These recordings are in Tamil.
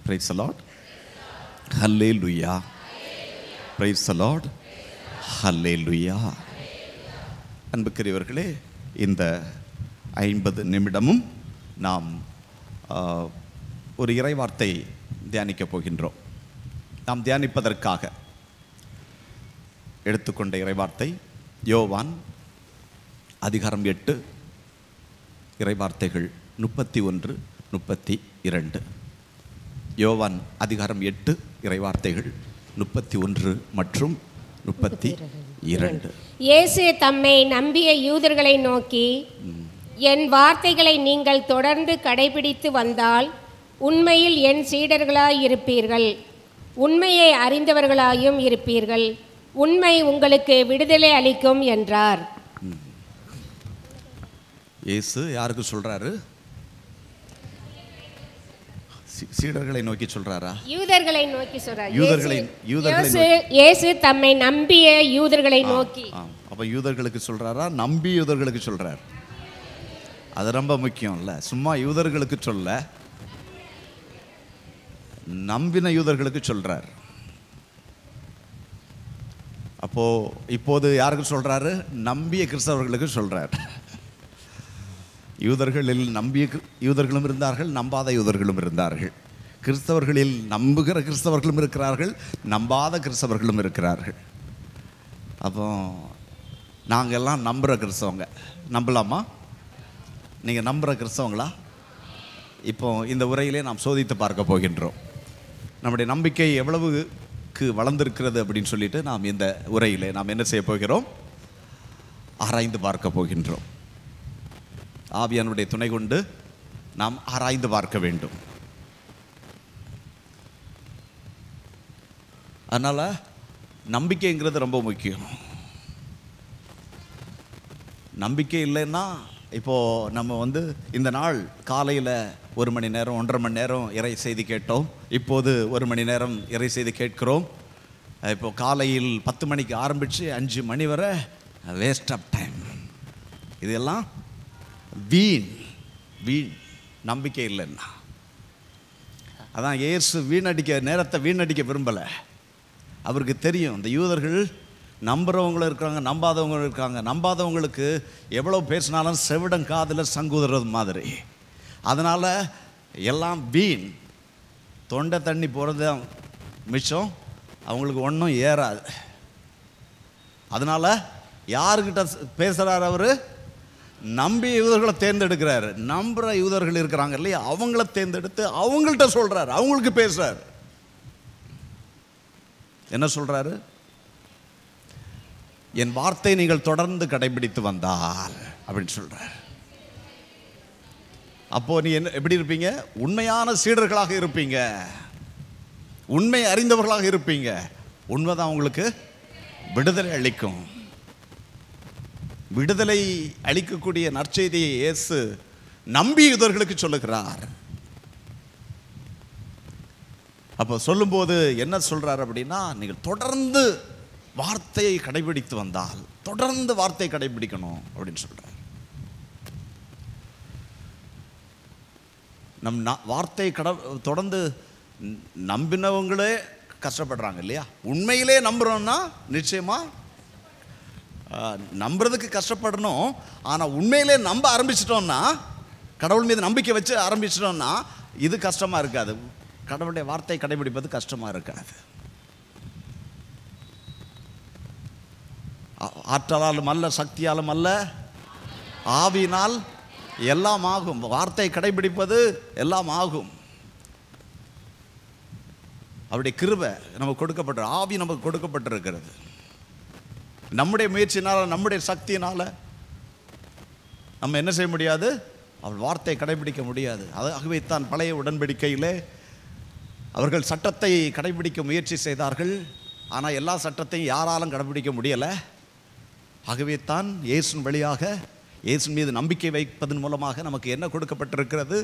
Praise the Lord. Hallelujah. Praise the Lord. Hallelujah. அன்புக்குரியவர்களே, இந்த 50 நிமிடமும் நாம் ஒரு இறைவார்த்தை தியானிக்கப் போகின்றோம். நாம் தியானிப்பதற்காக எடுத்துக்கொண்ட இறைவார்த்தை யோவான் அதிகாரம் 8 இறைவார்த்தைகள் 31, 32. யோவான் அதிகாரம் 8 இறைவார்த்தைகள் 31 மற்றும் 32. இயேசு தம்மை நம்பிய யூதர்களை நோக்கி, என் வார்த்தைகளை நீங்கள் தொடர்ந்து கடைபிடித்து வந்தால் உண்மையில் என் சீடர்களாய் இருப்பீர்கள், உண்மையை அறிந்தவர்களாயும் இருப்பீர்கள், உண்மை உங்களுக்கு விடுதலை அளிக்கும் என்றார். இயேசு யாருக்கு சொல்றாரு? சீடர்களை நோக்கி சொல்றாரா? யூதர்களை நோக்கி சொல்றார். இயேசு தம்மை நம்பிய யூதர்களை நோக்கி. அப்ப யூதர்களுக்கு சொல்றாரா, நம்பி யூதர்களுக்கு சொல்றார்? அது ரொம்ப முக்கியம் இல்ல. சும்மா யூதர்களுக்கு சொல்ல, நம்பின யூதர்களுக்கு சொல்றார். அப்போ இப்போது யாருக்கு சொல்றாரு? நம்பிய கிறிஸ்தவர்களுக்கு சொல்றார். யூதர்களில் நம்பிய யூதர்களும் இருந்தார்கள், நம்பாத யூதர்களும் இருந்தார்கள். கிறிஸ்தவர்களில் நம்புகிற கிறிஸ்தவர்களும் இருக்கிறார்கள், நம்பாத கிறிஸ்தவர்களும் இருக்கிறார்கள். அப்போ நாங்கள் எல்லாம் நம்புகிற கிறிஸ்தவங்க. நம்பலாமா? நீங்கள் நம்புகிற கிறிஸ்தவங்களா? இப்போ இந்த உரையிலே நாம் சோதித்து பார்க்க போகின்றோம். நம்முடைய நம்பிக்கை எவ்வளவுக்கு வளர்ந்திருக்கிறது அப்படின்னு சொல்லிட்டு நாம் இந்த உரையிலே நாம் என்ன செய்ய போகிறோம்? ஆராய்ந்து பார்க்க போகின்றோம். ஆவியானுடைய துணை கொண்டு நாம் ஆராய்ந்து பார்க்க வேண்டும். அதனால நம்பிக்கைங்கிறது ரொம்ப முக்கியம். நம்பிக்கை இல்லைன்னா, இப்போது நம்ம இந்த நாள் காலையில் 1 மணி நேரம் 1.5 மணி நேரம் இறை செய்தி கேட்டோம். இப்போது 1 மணி நேரம் இறை செய்தி கேட்கிறோம். இப்போது காலையில் 10 மணிக்கு ஆரம்பித்து 5 மணி வரை வேஸ்ட் ஆஃப் டைம். இதெல்லாம் வீண் நம்பிக்கை இல்லைன்னா. அதான் இயேசு நேரத்தை வீணடிக்க விரும்பலை. அவருக்கு தெரியும் இந்த யூதர்கள் நம்புகிறவங்களும் இருக்காங்க, நம்பாதவங்களும் இருக்காங்க. நம்பாதவங்களுக்கு எவ்வளோ பேசினாலும் செவிடம் காதில் சங்குதுறது மாதிரி. அதனால் எல்லாம் வீண், தொண்டை தண்ணி போகிறது மிச்சம், அவங்களுக்கு ஒன்றும் ஏறாது. அதனால் யாருக்கிட்ட பேசுகிறார்? அவர் நம்பிய யூதர்களை தேர்ந்தெடுக்கிறாரு. நம்புகிற யூதர்கள் இருக்கிறாங்க இல்லையா, அவங்கள தேர்ந்தெடுத்து அவங்கள்ட்ட சொல்கிறார், அவங்களுக்கு பேசுகிறார். என்ன சொல்கிறாரு? என் வார்த்தை நீங்கள் தொடர்ந்து கடைபிடித்து வந்தால் அப்படின்னு சொல்கிறார். அப்போ நீ எப்படி இருப்பீங்க? உண்மையான சீடர்களாக இருப்பீங்க, உண்மை அறிந்தவர்களாக இருப்பீங்க. உண்மைதான் உங்களுக்கு விடுதலை அளிக்கும். விடுதலை அளிக்கக்கூடிய நற்செய்தியை இயேசு நம்பிய யூதர்களுக்கு சொல்லுகிறார். அப்போ சொல்லும்போது என்ன சொல்றார் அப்படின்னா, நீங்கள் தொடர்ந்து வார்த்தையை கடைபிடித்து வந்தால், தொடர்ந்து வார்த்தையை கடைபிடிக்கணும் அப்படின்னு சொல்றார். நம் வார்த்தையை தொடர்ந்து நம்பினவங்களே கஷ்டப்படுறாங்க இல்லையா? உண்மையிலே நம்புறோம்னா நிச்சயமா நம்புறதுக்கு கஷ்டப்படணும். ஆனால் உண்மையிலே நம்ப ஆரம்பிச்சிட்டோம்னா, கடவுள் மீது நம்பிக்கை வச்சு ஆரம்பிச்சிட்டோம்னா இது கஷ்டமாக இருக்காது. கடவுளுடைய வார்த்தை கடைபிடிப்பது கஷ்டமாக இருக்காது. ஆற்றலாலும் அல்ல, சக்தியாலும் அல்ல, ஆவியினால் எல்லாம் ஆகும். வார்த்தை கடைபிடிப்பது எல்லாம் ஆகும். அவருடைய கிருபை நமக்கு கொடுக்கப்பட்ட, ஆவி நமக்கு கொடுக்கப்பட்டிருக்கிறது. நம்முடைய முயற்சினால், நம்முடைய சக்தியினால் நம்ம என்ன செய்ய முடியாது? அவள் வார்த்தையை கடைபிடிக்க முடியாது. ஆகவே தான் பழைய உடன்படிக்கையிலே அவர்கள் சட்டத்தை கடைபிடிக்க முயற்சி செய்தார்கள். ஆனால் எல்லா சட்டத்தையும் யாராலும் கடைபிடிக்க முடியலை. ஆகவே தான் இயேசுவின் வழியாக, இயேசுவின் மீது நம்பிக்கை வைப்பதன் மூலமாக நமக்கு என்ன கொடுக்கப்பட்டிருக்கிறது?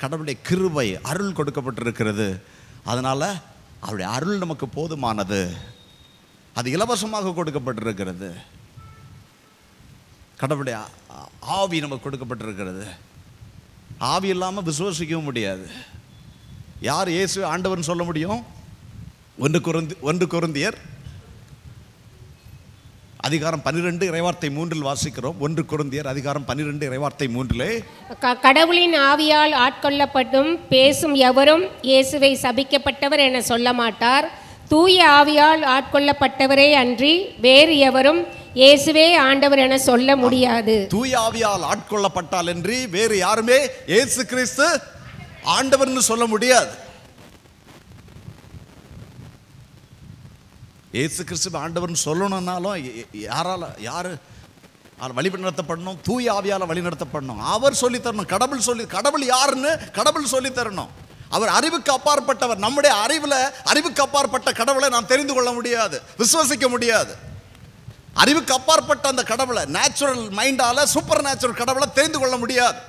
கடவுளுடைய கிருபை, அருள் கொடுக்கப்பட்டிருக்கிறது. அதனால் அவருடைய அருள் நமக்கு போதுமானது. அது இலவசமாக கொடுக்கப்பட்டிருக்கிறது. கடவுளுடைய ஆவி நமக்கு கொடுக்கப்பட்டிருக்கிறது. ஆவி இல்லாமல் விசுவாசிக்கவும் முடியாது. யார் இயேசு ஆண்டவர்னு சொல்ல முடியும்? 1 கொரிந்தியர் அதிகாரம் 12 இறைவார்த்தை 3 வாசிக்கிறோம். 1 கொரிந்தியர் அதிகாரம் 12 இறைவார்த்தை 3. கடவுளின் ஆவியால் ஆட்கொள்ளப்பட்டும் பேசும் எவரும் இயேசுவை சபிக்கப்பட்டவர் என சொல்ல மாட்டார். தூய ஆவியால் ஆட்கொள்ளப்பட்டவரே அன்றி வேறு எவரும் இயேசுவே ஆண்டவர் என சொல்ல முடியாது. தூய ஆவியால் ஆட்கொள்ளப்பட்டால் என்று வேறு யாருமே இயேசு கிறிஸ்து ஆண்டவர்னு சொல்ல முடியாது. இயேசு கிறிஸ்து ஆண்டவர்னு சொல்லணும்னாலும் யாரு வழி நடத்தப்படணும்? தூய ஆவியால் வழி நடத்தப்படணும். அவர் சொல்லி தரணும். கடவுள் யாருன்னு கடவுள் சொல்லி தரணும். அவர் அறிவுக்கு அப்பாற்பட்டவர். நம்முடைய அறிவுக்கு அப்பாற்பட்ட கடவுளை நாம் தெரிந்து கொள்ள முடியாது, விசுவசிக்க முடியாது. அறிவுக்கு அப்பாற்பட்ட அந்த கடவுளை, நேச்சுரல் மைண்டால சூப்பர் நேச்சுரல் கடவுளை தெரிந்து கொள்ள முடியாது.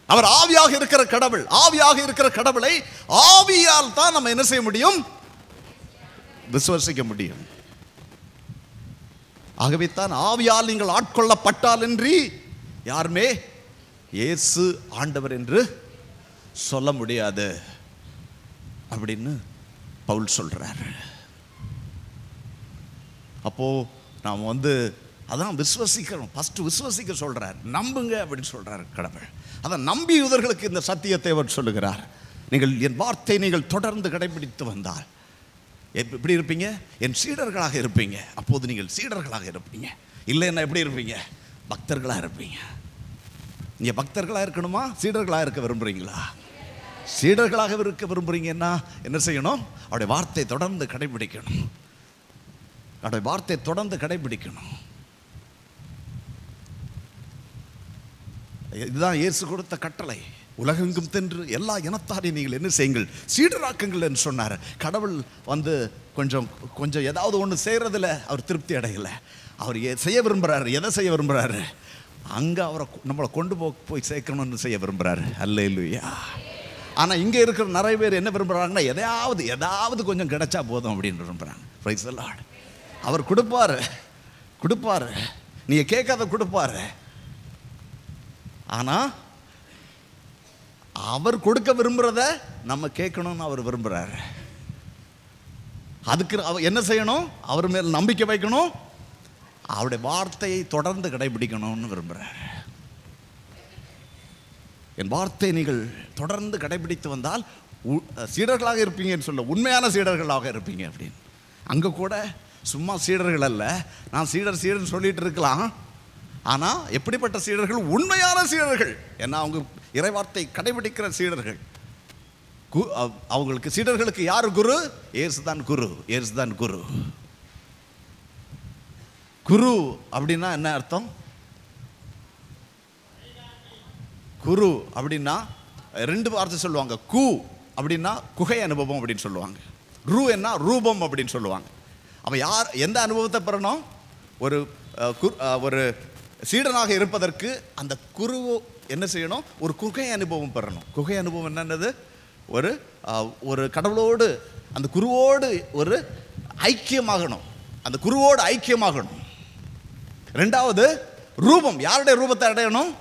அவர் ஆவியாக இருக்கிற கடவுள். ஆவியாக இருக்கிற கடவுளை ஆவியால் தான் நம்ம என்ன செய்ய முடியும்? விசுவசிக்க முடியும். ஆகவே தான் ஆவியால் நீங்கள் ஆட்கொள்ளப்பட்டால் என்று யாருமே இயேசு ஆண்டவர் என்று சொல்ல முடியாது அப்படின்னு பவுல் சொல்றார். அப்போ நாம் அதான் விசுவசிக்கிறோம். ஃபர்ஸ்ட் விசுவசிக்க சொல்றார், நம்புங்க அப்படின்னு சொல்றார் கடவுள். அதான் நம்பி யூதர்களுக்கு இந்த சத்தியத்தை அவர் சொல்லுகிறார். நீங்கள் என் வார்த்தை நீங்கள் தொடர்ந்து கடைபிடித்து வந்தால் எப்படி இருப்பீங்க? என் சீடர்களாக இருப்பீங்க. அப்போது நீங்கள் சீடர்களாக இருப்பீங்க. இல்லைன்னா எப்படி இருப்பீங்க? பக்தர்களாக இருப்பீங்க. நீங்க பக்தர்களாக இருக்கணுமா? சீடர்களாக இருக்க விரும்புறீங்களா? சீடர்களாக இருக்க விரும்புறீங்கன்னா என்ன செய்யணும்? அவருடைய வார்த்தை தொடர்ந்து கடைபிடிக்கணும். அவருடைய வார்த்தை தொடர்ந்து கடைபிடிக்கணும். இதுதான் இயேசு கொடுத்த கட்டளை. உலகெங்கும் சென்று எல்லா இனத்தாரையும் நீங்கள் என்ன செய்யுங்கள்? சீடராக்குங்கள் என்று சொன்னார். கடவுள் கொஞ்சம் ஏதாவது ஒன்று செய்கிறதில்ல அவர் திருப்தி அடையலை. அவர் செய்ய விரும்புகிறாரு. எதை செய்ய விரும்புகிறாரு? அங்கே அவரை நம்மளை கொண்டு போய் சேர்க்கணும்னு செய்ய விரும்புகிறாரு. அல்லேலூயா. ஆனால் இங்கே இருக்கிற நிறைய பேர் என்ன விரும்புகிறாங்கன்னா, எதாவது கொஞ்சம் கிடைச்சா போதும் அப்படின்னு விரும்புகிறாங்க. Price the Lord. அவர் கொடுப்பாரு, நீங்கள் கேட்காத கொடுப்பாரு. ஆனால் அவர் கொடுக்க விரும்புகிறத நம்ம கேட்கணும்னு அவர் விரும்புகிறார். அதுக்கு என்ன செய்யணும்? அவர் மேல் நம்பிக்கை வைக்கணும். அவருடைய வார்த்தையை தொடர்ந்து கடைபிடிக்கணும்னு விரும்புகிறார். என் வார்த்தை நீங்கள் தொடர்ந்து கடைபிடித்து வந்தால் சீடர்களாக இருப்பீங்கன்னு சொல்ல, உண்மையான சீடர்களாக இருப்பீங்க அப்படின்னு. அங்கே கூட சும்மா சீடர்கள் அல்ல. நான் சீடர்னு சொல்லிட்டு இருக்கலாம். ஆனால் எப்படிப்பட்ட சீடர்கள்? உண்மையான சீடர்கள். ஏன்னா அவங்க இறைவார்த்தை கடைபிடிக்கிற சீடர்கள். அவங்களுக்கு சீடர்களுக்கு யார் குரு? இயேசுதான் குரு. இயேசுதான் குரு. குரு அப்படின்னா என்ன அர்த்தம்? குரு அப்படின்னா 2 வார்த்தை சொல்லுவாங்க. கு அப்படின்னா குகை அனுபவம் அப்படின்னு சொல்லுவாங்க. ரு என்ன? ரூபம் அப்படின்னு சொல்லுவாங்க. அப்போ யார் எந்த அனுபவத்தை பெறணும்? ஒரு சீடனாக இருப்பதற்கு அந்த குரு என்ன செய்யணும்? ஒரு குகை அனுபவம் பெறணும். குகை அனுபவம் என்னன்னது? ஒரு கடவுளோடு, அந்த குருவோடு ஒரு ஐக்கியமாகணும். அந்த குருவோடு ஐக்கியமாகணும். 2வது ரூபம். யாருடைய ரூபத்தை அடையணும்?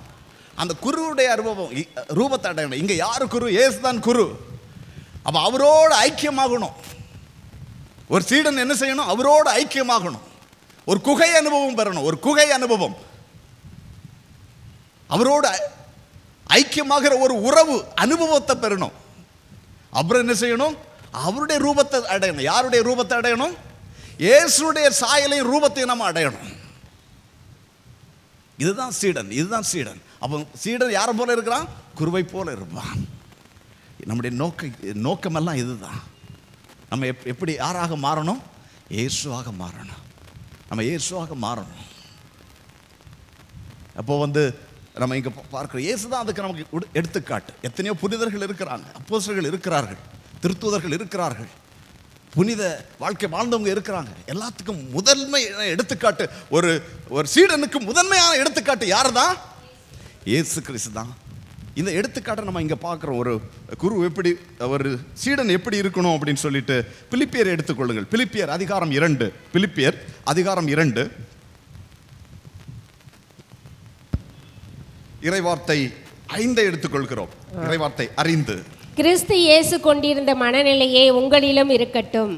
அந்த குருவுடைய அனுபவம் ரூபத்தை அடையணும். இங்கே யாரு குரு? இயேசு தான் குரு. அப்போ அவரோடு ஐக்கியமாகணும். ஒரு சீடன் என்ன செய்யணும்? அவரோடு ஐக்கியமாகணும். ஒரு குகை அனுபவம் பெறணும். ஒரு குகை அனுபவம். அவரோடு ஐக்கியமாகிற ஒரு உறவு அனுபவத்தை பெறணும். அப்புறம் என்ன செய்யணும்? அவருடைய ரூபத்தை அடையணும். யாருடைய ரூபத்தை அடையணும்? இயேசுடைய சாயலையும் ரூபத்தையும் நம்ம அடையணும். இதுதான் சீடன். இதுதான் சீடன். அப்போ சீடன் யாரை போல இருக்கிறான்? குருவை போல இருப்பான். நம்முடைய நோக்கமெல்லாம் இதுதான். நம்ம எப்படி யாராக மாறணும்? இயேசுவாக மாறணும். நம்ம இயேசுவாக மாறணும். அப்போ நம்ம இங்கே பார்க்குறோம், இயேசு தான் அதுக்கு நமக்கு எடுத்துக்காட்டு. எத்தனையோ புனிதர்கள் இருக்கிறாங்க, அப்போஸ்தலர்கள் இருக்கிறார்கள், திருத்தூதர்கள் இருக்கிறார்கள், புனித வாழ்க்கை வாழ்ந்தவங்க இருக்கிறாங்க. எல்லாத்துக்கும் முதன்மை எடுத்துக்காட்டு, ஒரு சீடனுக்கு முதன்மையான எடுத்துக்காட்டு யார் தான்? இயேசு கிறிஸ்து தான். இந்த எடுத்துக்காட்டை நம்ம இங்கே பார்க்குறோம். ஒரு குரு எப்படி, ஒரு சீடன் எப்படி இருக்கணும் அப்படின்னு சொல்லிட்டு பிலிப்பியர் எடுத்துக்கொள்ளுங்கள். பிலிப்பியர் அதிகாரம் 2. பிலிப்பியர் அதிகாரம் 2 இறைவார்த்தை 5 எடுத்துக்கொள்கிறோம். இறைவார்த்தை அறிந்து கிறிஸ்து இயேசு கொண்டிருந்த மனநிலையே உங்களிலும் இருக்கட்டும்.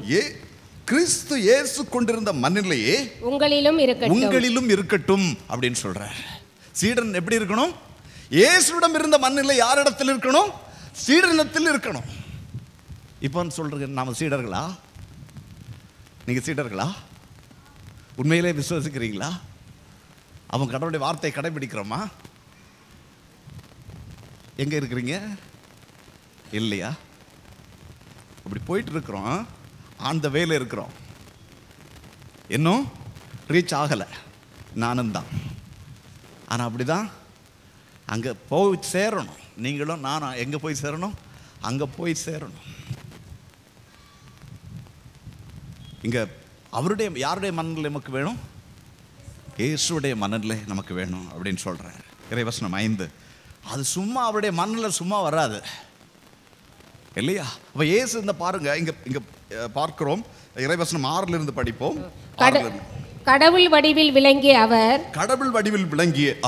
கிறிஸ்து இயேசு கொண்டிருந்த மனநிலையே உங்களிலும் இருக்கட்டும் அப்படின்னு சொல்றார். சீடன் எப்படி இருக்கணும்? இயேசுவிடம் இருந்த மனநிலை யாரிடத்தில் இருக்கணும்? சீடனிடத்தில் இருக்கணும். இப்போ சொல்றேன், நாம சீடர்களா? நீங்க சீடர்களா? உண்மையிலே விசுவாசிக்கிறீங்களா? அவன் கடவுளுடைய வார்த்தையை கடைபிடிக்கிறோமா? எங்க இருக்கிறீங்க? இல்லையா? அப்படி போயிட்டு இருக்கிறோம், ஆன் த வேல இருக்கிறோம், இன்னும் ரீச் ஆகலை. நானும் தான். ஆனால் அப்படிதான் அங்கே போய் சேரணும். நீங்களும் நானும் எங்கே போய் சேரணும்? அங்கே போய் சேரணும். இங்கே அவருடைய யாருடைய மனநிலை நமக்கு வேணும்? இயேசுடைய மனநிலை நமக்கு வேணும் அப்படின்னு சொல்கிறார் இறைவசனம் 5. அது சும்மா அவருடைய மனநிலை சும்மா வராது இல்லையா? அப்போ இயேசு இந்த பாருங்க, இங்கே பார்க்கிறோம். இறைவசனம் 6 படிப்போம். கடவுள் வடிவில் விளங்கிய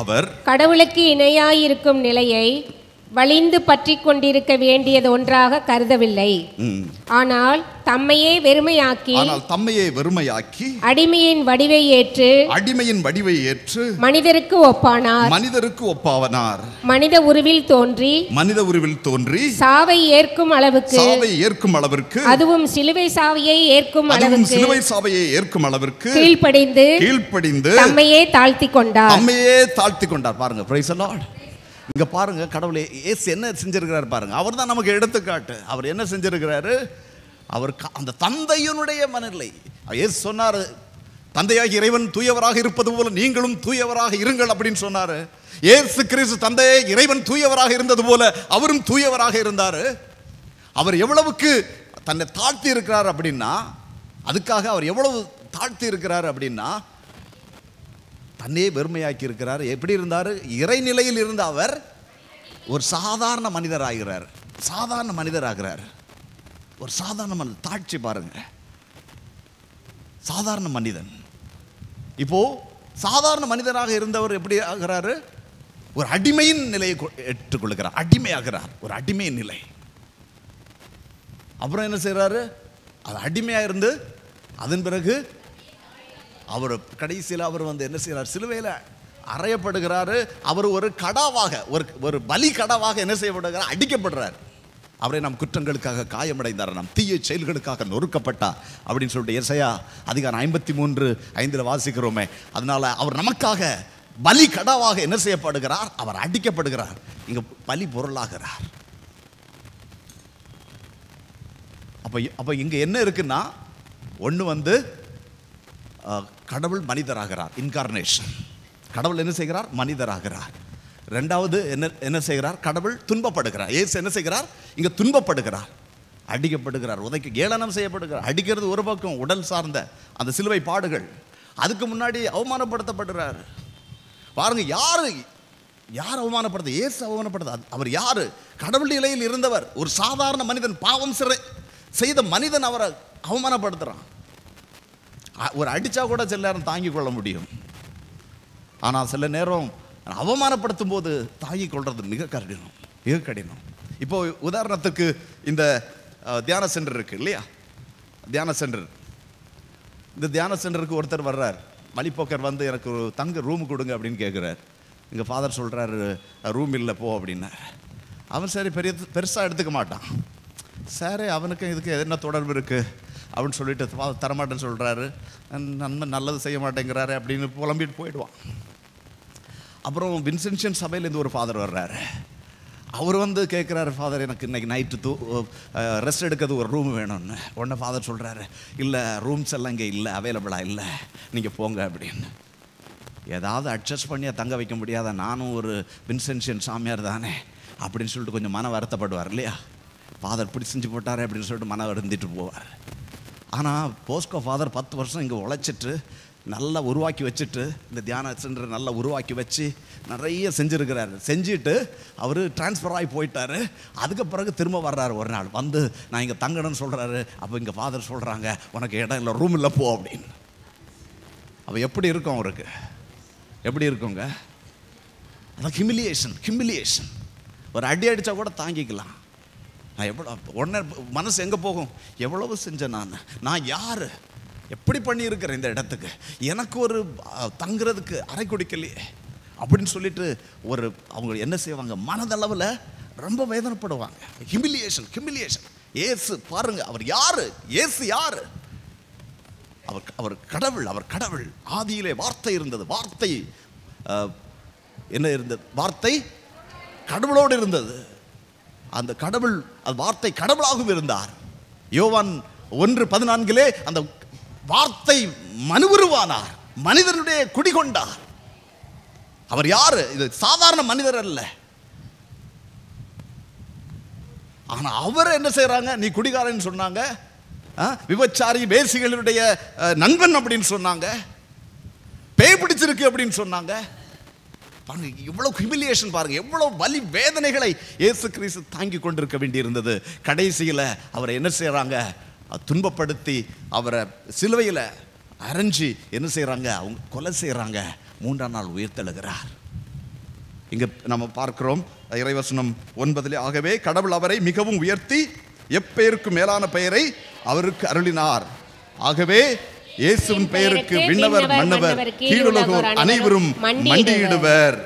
அவர் கடவுளுக்கு இணையாயிருக்கும் நிலையை வலிந்து பற்றி கொண்டிருக்க வேண்டியது ஒன்றாக கருதவில்லை. ஆனால் தம்மையே வெறுமையாக்கி அடிமையின் வடிவை ஏற்று மனிதருக்கு ஒப்பானார். மனித உருவில் தோன்றி சாவை ஏற்கும் அளவுக்கு அதுவும் சிலுவை சாவையை ஏற்கும் அளவுக்கு கீழ்ப்படிந்து தம்மையே தாழ்த்திக் கொண்டார். பாருங்க, பிரைஸ் தி லார்ட். இங்க பாருங்க, கடவுளே இயேசு என்ன செஞ்சிருக்கிறார் பாருங்க. அவர் தான் நமக்கு எடுத்துக்காட்டு. அவர் என்ன செஞ்சிருக்கிறாரு? அவர் அந்த தந்தையினுடைய மனநிலை. இயேசு சொன்னார், தந்தையாகி இறைவன் தூயவராக இருப்பது போல நீங்களும் தூயவராக இருங்கள் அப்படின்னு சொன்னாரு. இயேசு கிறிஸ்து தந்தையே இறைவன் தூயவராக இருந்தது போல அவரும் தூயவராக இருந்தார். அவர் எவ்வளவுக்கு தன்னை தாழ்த்தி இருக்கிறார் அப்படின்னா, அதுக்காக அவர் எவ்வளவு தாழ்த்தி இருக்கிறார் அப்படின்னா, தன்னையே வெறுமையாக்கி இருக்கிறார். எப்படி இருந்தார்? இறைநிலையில் இருந்த அவர் ஒரு சாதாரண மனிதராகிறார். ஒரு சாதாரண மனிதன். தாட்சி பாருங்க, சாதாரண மனிதன். இப்போ சாதாரண மனிதராக இருந்தவர் எப்படி ஆகிறாரு? ஒரு அடிமையின் நிலையை ஏற்றுக்கொள்கிறார். அடிமையாகிறார், ஒரு அடிமையின் நிலை. அப்புறம் என்ன செய்யறாரு? அது அடிமையா இருந்து அதன் பிறகு அவர் கடைசியில் அவர் என்ன செய்கிறார்? சிலுவையில் அறையப்படுகிறாரு. அவர் ஒரு கடாவாக, ஒரு பலி கடாவாக என்ன செய்யப்படுகிறார்? அடிக்கப்படுறார். அவரை நம் குற்றங்களுக்காக காயமடைந்தார், நம் தீய செயல்களுக்காக நொறுக்கப்பட்டார் அப்படின்னு சொல்லிட்டு எசையா அதிகாரம் 53:5 வாசிக்கிறோமே. அதனால அவர் நமக்காக பலி கடாவாக என்ன செய்யப்படுகிறார்? அவர் அடிக்கப்படுகிறார். இங்க பலி பொருளாகிறார். அப்ப இங்க என்ன இருக்குன்னா, ஒன்று கடவுள் மனிதராகிறார், இன்கார்னேஷன். கடவுள் என்ன செய்கிறார்? மனிதராகிறார். ரெண்டாவது என்ன செய்கிறார்? கடவுள் துன்பப்படுகிறார். இயேசு என்ன செய்கிறார்? இங்க துன்பப்படுகிறார், அடிக்கப்படுகிறார், ஏளனம் செய்யப்படுகிறார். அடிக்கிறது ஒரு பக்கம், உடல் சார்ந்த அந்த சிலுவை பாடுகள். அதுக்கு முன்னாடி அவமானப்படுத்தப்படுகிறார். பாருங்க, யார் அவமானப்படுத்த? இயேசு அவமானப்படுத்த. அவர் யாரு? கடவுள் நிலையில் இருந்தவர், ஒரு சாதாரண மனிதன், பாவம் செய்த மனிதன். அவரை அவமானப்படுத்துறான். ஒரு அடிச்சா கூட சில நேரம் தாங்கிக் கொள்ள முடியும், ஆனால் சில நேரம் அவமானப்படுத்தும் போது தாங்கிக் கொள்றது மிக கடினம். இப்போ உதாரணத்துக்கு இந்த தியான சென்டர் இருக்கு இல்லையா? தியான சென்டர். இந்த தியான சென்டருக்கு ஒருத்தர் வர்றார், வழிபோக்கர் எனக்கு ஒரு தங்க ரூம் கொடுங்க அப்படின்னு கேட்குறார். எங்கள் ஃபாதர் சொல்கிறாரு, ரூம் இல்லை போ அப்படின்னா. அவன் சரி பெருசாக எடுத்துக்க மாட்டான். சரி, அவனுக்கு இதுக்கு என்ன தொடர்பு இருக்குது அப்படின்னு சொல்லிட்டு தரமாட்டேன்னு சொல்கிறாரு. நன்மை நல்லது செய்ய மாட்டேங்கிறாரு அப்படின்னு புலம்பிட்டு போயிடுவான். அப்புறம் வின்சென்ஷியன் சபையிலேருந்து ஒரு ஃபாதர் வர்றாரு. அவர் கேட்குறாரு, ஃபாதர் எனக்கு இன்னைக்கு நைட்டு ரெஸ்ட் எடுக்கிறது ஒரு ரூம் வேணும்னு. உடனே ஃபாதர் சொல்கிறாரு, இல்லை ரூம்ஸ் எல்லாம் இங்கே இல்லை, அவைலபிளாக இல்லை, நீங்கள் போங்க அப்படின்னு. ஏதாவது அட்ஜஸ்ட் பண்ணி தங்க வைக்க முடியாத, நானும் ஒரு வின்சென்ஷியன் சாமியார் தானே அப்படின்னு சொல்லிட்டு கொஞ்சம் மன வருத்தப்படுவார் இல்லையா? ஃபாதர் இப்படி செஞ்சு போட்டாரே அப்படின்னு சொல்லிட்டு மன வருந்திட்டு போவார். ஆனால் போஸ்கோ ஃபாதர் 10 வருஷம் இங்கே உழைச்சிட்டு நல்லா உருவாக்கி வச்சுட்டு, இந்த தியான சென்டர் நல்லா உருவாக்கி வச்சு நிறைய செஞ்சுருக்கிறாரு. செஞ்சுட்டு அவர் டிரான்ஸ்ஃபர் ஆகி போயிட்டார். அதுக்கு பிறகு திரும்ப வர்றாரு. ஒரு நாள் நான் இங்கே தங்கணும்னு சொல்கிறாரு. அப்போ இங்கே ஃபாதர் சொல்கிறாங்க, உனக்கு இடம் இல்லை, ரூம் இல்லை, போ அப்படின்னு. அப்போ எப்படி இருக்கும் அவருக்கு? எப்படி இருக்குங்க? அதான் ஹிமிலியேஷன். ஒரு அடி அடித்தா கூட தாங்கிக்கலாம். நான் எவ்வளோ உடனே மனசு எங்கே போகும்? எவ்வளவு செஞ்சேன் நான் யார், எப்படி பண்ணியிருக்கிறேன் இந்த இடத்துக்கு, எனக்கு ஒரு தங்குறதுக்கு அறை கொடுக்கலையே அப்படின்னு சொல்லிட்டு அவங்க என்ன செய்வாங்க, மனதளவில் ரொம்ப வேதனைப்படுவாங்க. ஹிமிலியேஷன். இயேசு பாருங்க, அவர் யாரு? இயேசு யாரு? அவர் கடவுள். ஆதியிலே வார்த்தை இருந்தது, வார்த்தை என்ன இருந்தது? வார்த்தை கடவுளோடு இருந்தது. அந்த கடவுள், அந்த வார்த்தை கடவுளாகவும் இருந்தார். யோவான் 1:14 அந்த வார்த்தை மனுவுருவானார், மனிதனுடைய குடிகொண்டார். அவர் யாரு? இது சாதாரண மனிதர் அல்ல. ஆனா அவர் என்ன செய்யறாங்க? நீ குடிகாரன் சொன்னாங்க, விபச்சாரி வேசிகளுடைய நண்பன் அப்படின்னு சொன்னாங்க, பேய் பிடிச்சிருக்கு அப்படின்னு சொன்னாங்க. பாருங்க, இவ்வளவு ஹிமிலியேஷன், பாருங்க எவ்வளவு வலி வேதனைகளை இயேசு கிறிஸ்து தாங்கி கொண்டிருக்க வேண்டியிருந்தது. கடைசியில் அவரை என்ன செய்யறாங்க? துன்பப்படுத்தி அவரை சிலுவையில் அரைஞ்சி என்ன செய்யறாங்க? அவங்க கொலை செய்யறாங்க. 3ஆம் நாள் உயிர்த்தெழுகிறார். இங்க நம்ம பார்க்கிறோம் இறைவசனம் 9. ஆகவே கடவுள் அவரை மிகவும் உயர்த்தி எப்பெயருக்கு மேலான பெயரை அவருக்கு அருளினார். ஆகவே இயேசுவின் பெயருக்கு விண்ணவர் மன்னவர் கீழுலகோர் அனைவரும் மண்டியிடுவர்.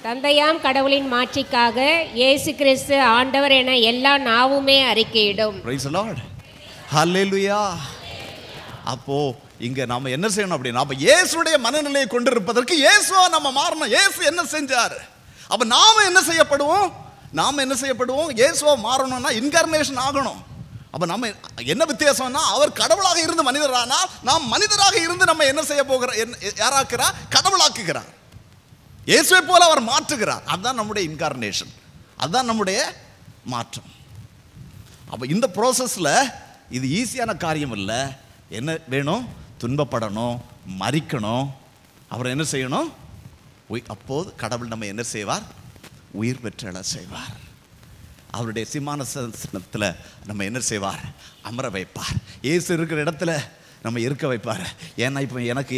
தந்தையாம் கடவுளின் மாட்சிக்காக இயேசு கிறிஸ்து ஆண்டவர் என எல்லா நாவுமே அறிக்கையிடும். Praise the Lord. Hallelujah. அப்போ இங்க நாம என்ன செய்யணும் அப்படின்னா, அப்ப இயேசுடைய மனநிலையை கொண்டிருப்பதற்கு இயேசுவா நம்ம மாறணும். இயேசு என்ன செஞ்சார்? அப்ப நாம என்ன செய்யப்படுவோம்? இயேசுவா மாறணும்னா இன்கார்னேஷன் ஆகணும். அப்ப நம்ம என்ன வித்தியாசம்னா, அவர் கடவுளாக இருந்து மனிதரானால், நாம் மனிதராக இருந்து நம்ம என்ன செய்ய போகிறோம்? யாராக்குறார்? கடவுளாக்குகிறார். இயேசுவை போல அவர் மாற்றுகிறார். அதுதான் நம்முடைய இன்கார்னேஷன், அதுதான் நம்முடைய மாற்றம். அப்ப இந்த ப்ராசஸ்ல இது ஈஸியான காரியம் இல்லை. என்ன வேணும்? துன்பப்படணும், மரிக்கணும். அவர் என்ன செய்யணும்? அப்போது கடவுள் நம்ம என்ன செய்வார்? உயிர் பெற்றெழ செய்வார். அவருடைய சிம்மாசனத்தில் நம்ம என்ன செய்வார்? அமர வைப்பார். இயேசு இருக்கிற இடத்துல நம்ம இருக்க வைப்பார். ஏன்னா இப்போ எனக்கு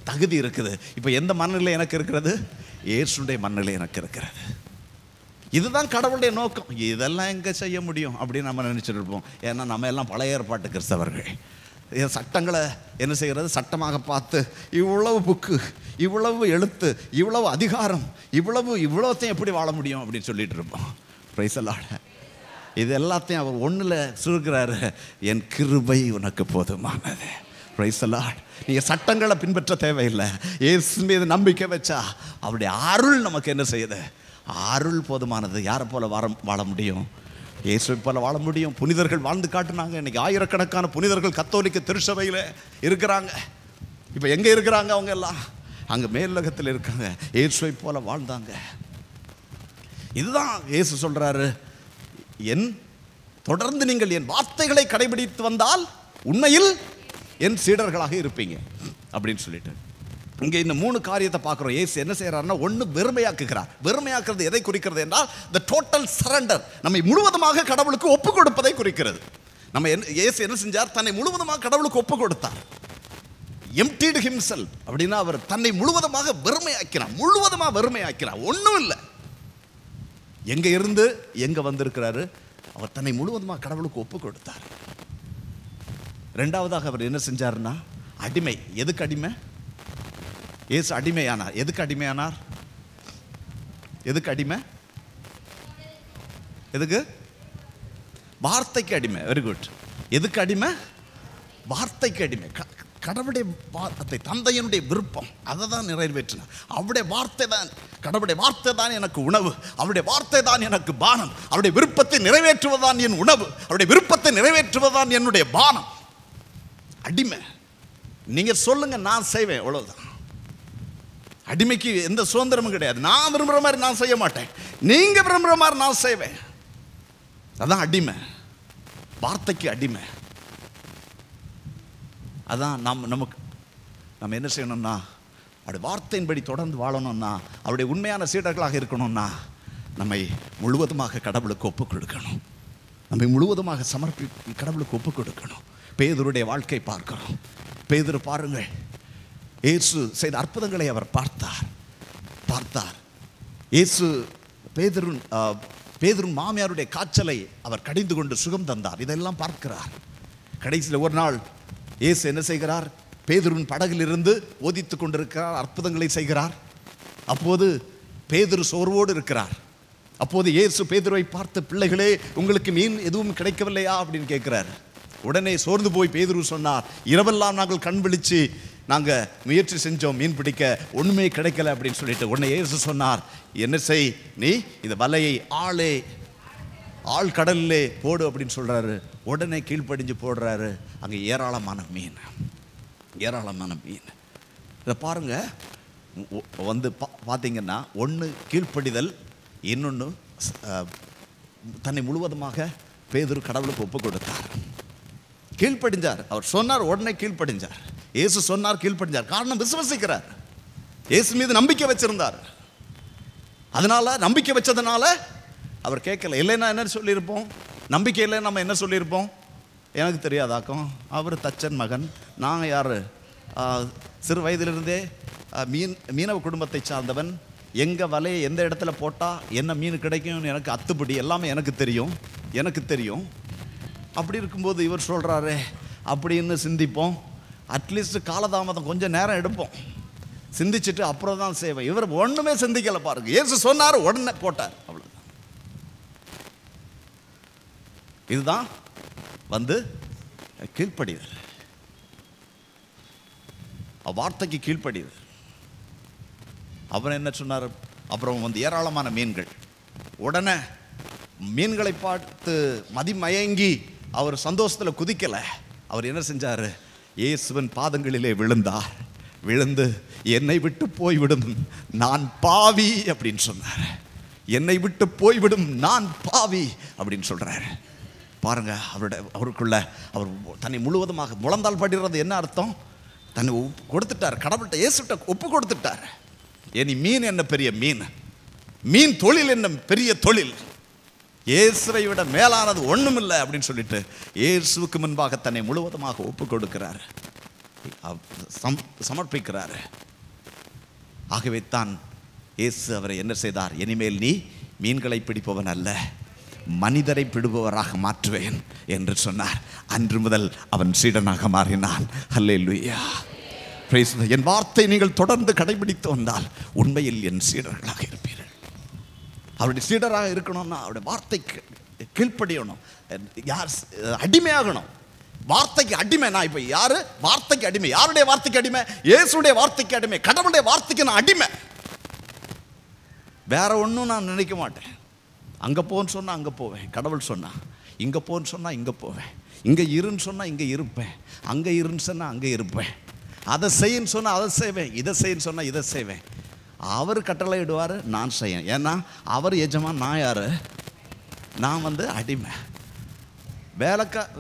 தகுதி இருக்குது. இப்போ எந்த மனநிலை எனக்கு இருக்கிறது? இயேசுடைய மனநிலை எனக்கு இருக்கிறது. இதுதான் கடவுளுடைய நோக்கம். இதெல்லாம் எங்கே செய்ய முடியும் அப்படின்னு நம்ம நினச்சிட்டு இருப்போம். ஏன்னா நம்ம எல்லாம் பழைய ஏற்பாட்டு கிறிஸ்தவர்கள். சட்டங்களை என்ன செய்கிறது? சட்டமாக பார்த்து இவ்வளவு புக்கு, இவ்வளவு எழுத்து, இவ்வளவு அதிகாரம், இவ்வளோத்தையும் எப்படி வாழ முடியும் அப்படின்னு சொல்லிட்டு இருப்போம். Price the Lord. இது எல்லாத்தையும் அவர் ஒன்றில் சுருக்கிறாரு, என் கிருபை உனக்கு போதுமானது. Price the Lord. நீங்கள் சட்டங்களை பின்பற்ற தேவையில்லை. இயேசு மீது நம்பிக்கை வச்சா அவருடைய அருள் நமக்கு என்ன செய்யுது? அருள் போதுமானது. யாரை போல வாழ முடியும்? இயேசுவை போல வாழ முடியும். புனிதர்கள் வாழ்ந்து காட்டினாங்க. இன்னைக்கு ஆயிரக்கணக்கான புனிதர்கள் கத்தோலிக்க திருச்சபையில் இருக்கிறாங்க. இப்போ எங்கே இருக்கிறாங்க? அவங்க எல்லாம் அங்கே மேலுலகத்தில் இருக்காங்க. இயேசுவை போல வாழ்ந்தாங்க. இதுதான் இயேசு சொல்றாரு, தொடர்ந்து நீங்கள் என் வார்த்தைகளை கடைபிடித்து வந்தால் உண்மையில் என் சீடர்களாக இருப்பீங்க அப்படின்னு சொல்லிட்டு இங்க இந்த 3 காரியத்தை பார்க்கிறோம். இயேசு என்ன செய்யறாருன்னா, ஒன்று வெறுமையாக்குகிறார். வெறுமையாக்குறது எதை குறிக்கிறது என்றால், the total surrender, நம்மை முழுவதுமாக கடவுளுக்கு ஒப்பு கொடுப்பதை குறிக்கிறது. நம்ம இயேசு என்ன செஞ்சார்? தன்னை முழுவதுமாக கடவுளுக்கு ஒப்பு கொடுத்தார். emptied himself அப்படின்னா அவர் தன்னை முழுவதுமாக வெறுமையாக்கினார். ஒன்றும் இல்லை. எங்க இருந்து எங்க வந்திருக்கிறாரு? அவர் தன்னை முழுவதுமாக கடவுளுக்கு ஒப்பு கொடுத்தார். ரெண்டாவதாக அவர் என்ன செஞ்சாருன்னா, அடிமை. எதுக்கு அடிமை? இயேசு அடிமையானார். எதுக்கு அடிமையானார்? எதுக்கு? வார்த்தைக்கு அடிமை. Very good. எதுக்கு அடிமை? வார்த்தைக்கு அடிமை. கடவுளுடைய வார்த்தை, தந்தையனுடைய விருப்பம், அதை தான் நிறைவேற்றினார். அவருடைய வார்த்தை தான், கடவுளுடைய வார்த்தை தான் எனக்கு உணவு, அவருடைய வார்த்தை தான் எனக்கு பானம், அவருடைய விருப்பத்தை நிறைவேற்றுவதுதான் என் உணவு, அவருடைய விருப்பத்தை நிறைவேற்றுவதுதான் என்னுடைய பானம். அடிமை. நீங்க சொல்லுங்க, நான் செய்வேன், அவ்வளவுதான். அடிமைக்கு எந்த சுதந்திரமும் கிடையாது. நான் விரும்புகிற மாதிரி நான் செய்ய மாட்டேன், நீங்க விரும்புகிற மாதிரி நான் செய்வேன். அதான் அடிமை. வார்த்தைக்கு அடிமை. அதான் நம்ம என்ன செய்யணும்னா, அவருடைய வார்த்தையின்படி தொடர்ந்து வாழணும்னா, அவருடைய உண்மையான சீடர்களாக இருக்கணும்னா, நம்மை முழுவதுமாக கடவுளுக்கு ஒப்புக் கொடுக்கணும். நம்மை முழுவதுமாக கடவுளுக்கு ஒப்புக் கொடுக்கணும். பேதுருடைய வாழ்க்கை பார்க்கிறோம். பேதுரு பாருங்கள், இயேசு செய்த அற்புதங்களை அவர் பார்த்தார். இயேசு பேதுரு பேதுரு மாமியாருடைய காய்ச்சலை அவர் கடிந்து கொண்டு சுகம் தந்தார். இதெல்லாம் பார்க்கிறார். கடைசியில் ஒரு நாள் இயேசு என்ன செய்கிறார்? பேதுருவின் படகிலிருந்து ஓதித்து கொண்டிருக்கிறார், அற்புதங்களை செய்கிறார். அப்போது பேதுரு சோர்வோடு இருக்கிறார். அப்போது இயேசு பேதுருவை பார்த்து, பிள்ளைகளே, உங்களுக்கு மீன் எதுவும் கிடைக்கவில்லையா அப்படின்னு கேட்கிறார். உடனே சோர்ந்து போய் பேதுரு சொன்னார், இரவெல்லாம் நாங்கள் கண் விழிச்சு நாங்கள் முயற்சி செஞ்சோம், மீன் பிடிக்க, ஒன்றுமே கிடைக்கல அப்படின்னு சொல்லிட்டு உடனே இயேசு சொன்னார், என்ன செய், நீ இந்த வலையை ஆழ் கடல்லே போடு அப்படின்னு சொல்றாரு. உடனே கீழ்ப்படிஞ்சு போடுறாரு. அங்கே ஏராளமான மீன். இதை பாருங்க. வந்து பார்த்தீங்கன்னா, ஒன்று கீழ்ப்படிதல், இன்னொன்று தன்னை முழுவதுமாக பேதுரு கடவுளுக்கு ஒப்பு கொடுத்தார். கீழ்ப்படிஞ்சார். அவர் சொன்னார், உடனே கீழ்ப்படிஞ்சார். இயேசு சொன்னார், கீழ்ப்படிஞ்சார். காரணம், விசுவாசிக்கிறார். இயேசு மீது நம்பிக்கை வச்சிருந்தார். அதனால நம்பிக்கை வச்சதுனால அவர் கேட்கல. இல்லைன்னா என்ன சொல்லியிருப்போம்? நம்பிக்கை இல்லை நம்ம என்ன சொல்லியிருப்போம்? எனக்கு தெரியாதாக்கும், அவர் தச்சன் மகன், நான் யார், சிறு வயதிலிருந்தே மீனவ குடும்பத்தை சார்ந்தவன், எங்கள் வலையை எந்த இடத்துல போட்டால் என்ன மீன் கிடைக்கும்னு எனக்கு அத்துப்படி எல்லாமே எனக்கு தெரியும். அப்படி இருக்கும்போது இவர் சொல்கிறாரு அப்படின்னு சிந்திப்போம். அட்லீஸ்ட் காலதாமதம் கொஞ்சம் நேரம் எடுப்போம், சிந்திச்சுட்டு அப்புறம் தான் செய்வேன். இவர் ஒன்றுமே சிந்திக்கலை பாருங்க. இயேசு சொன்னார், உடனே போட்டார். அவ்வளோதான். இதுதான் வந்து கீழ்ப்படிதல், வார்த்தைக்கு கீழ்ப்படிதல். அவர் என்ன சொன்னார்? அப்புறம் வந்து ஏராளமான மீன்கள். உடனே மீன்களை பார்த்து மதிமயங்கி அவர் சந்தோஷத்தில் குதிக்கலை. அவர் என்ன செஞ்சார்? இயேசுவின் பாதங்களிலே விழுந்து என்னை விட்டு போய்விடும் நான் பாவி அப்படின்னு சொன்னார். என்னை விட்டு போய்விடும் நான் பாவி அப்படின்னு சொல்றார். பாருங்க, அவருக்குள்ள அவர் தன்னை முழுவதுமாக முழந்தால் படுகிறது. என்ன அர்த்தம்? தன்னை கொடுத்துட்டார். கடவுள்கிட்ட, இயேசுகிட்ட ஒப்பு கொடுத்துட்டார். இனி மீன் என்ன பெரிய மீன் தொழில் என்ன பெரிய தொழில், இயேசுவை விட மேலானது ஒண்ணுமில்லை அப்படின்னு சொல்லிட்டு இயேசுவுக்கு முன்பாக தன்னை முழுவதுமாக ஒப்பு கொடுக்கிறார், சமர்ப்பிக்கிறார். ஆகவே தான் இயேசு அவரை என்ன செய்தார்? இனிமேல் நீ மீன்களை பிடிப்பவன் அல்ல, மனிதரை பிடிப்பவராக மாற்றுவேன் என்று சொன்னார். அன்று முதல் அவன் சீடனாக மாறினான். அல்லேலூயா. என் வார்த்தை நீங்கள் தொடர்ந்து கடைபிடித்து வந்தால் உண்மையில் என் சீடர்களாக இருப்பீர்கள். அவருடைய சீடராக இருக்கணும்னா அவருடைய வார்த்தைக்கு கீழ்ப்படியணும். யார் அடிமையாகணும்? வார்த்தைக்கு அடிமை. நான் இப்போ யாரு? வார்த்தைக்கு அடிமை. யாருடைய வார்த்தைக்கு அடிமை? இயேசுடைய வார்த்தைக்கு அடிமை. கடவுளுடைய வார்த்தைக்கு நான் அடிமை. வேற ஒன்றும் நான் நினைக்க மாட்டேன். அங்கே போன்னு சொன்னால் அங்கே போவேன், கடவுள் சொன்னா. இங்கே போன்னு சொன்னால் இங்கே போவேன், இங்கே இருன்னு சொன்னால் இங்கே இருப்பேன், அங்கே இருன்னு சொன்னால் அங்கே இருப்பேன், அதை செய்யன்னு சொன்னால் அதை செய்வேன், இதை செய்யன்னு சொன்னால் இதை செய்வேன். அவர் கட்டளை இடுவார், நான் செய்யேன். ஏன்னா அவர் எஜமான், நான் யார்? நான் வந்து அடிமை.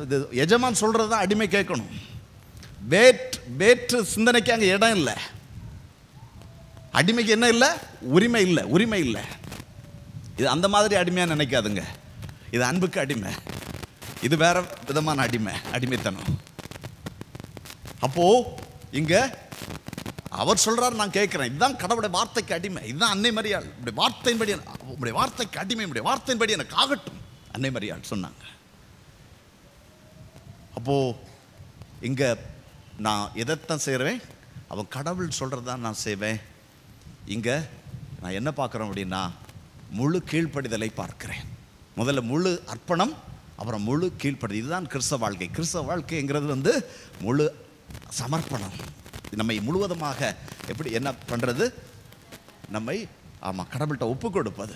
இது எஜமான் சொல்கிறது தான் அடிமை கேட்கணும். வேற்று சிந்தனைக்கு அங்கே இடம் இல்லை. அடிமைக்கு என்ன இல்லை? உரிமை இல்லை. இது அந்த மாதிரி அடிமையாக நினைக்காதுங்க. இது அன்புக்கு அடிமை, இது வேற விதமான அடிமைத்தனம். அப்போ இங்க அவர் சொல்றாரு, நான் கேட்கிறேன். இதுதான் கடவுளுடைய வார்த்தைக்கு அடிமை. இதுதான் அன்னை மரியாள். இப்படி வார்த்தையின்படி, உங்களுடைய வார்த்தைக்கு அடிமை, உங்களுடைய வார்த்தையின்படி எனக்கு ஆகட்டும் அன்னை மரியாள் சொன்னாங்க. அப்போ இங்க நான் எதைத்தான் செய்வேன்? அவன் கடவுள் சொல்றதான் நான் செய்வேன். இங்க நான் என்ன பார்க்குறோம் அப்படின்னா, முழு கீழ்ப்படிதலை பார்க்கிறேன். முதல்ல முழு அர்ப்பணம், அப்புறம் முழு கீழ்ப்படிதல். இதுதான் கிறிஸ்தவ வாழ்க்கை. கிறிஸ்தவ வாழ்க்கைங்கிறது வந்து முழு சமர்ப்பணம். நம்மை முழுவதுமாக எப்படி என்ன பண்ணுறது? நம்மை கடவுள்கிட்ட ஒப்பு கொடுப்பது.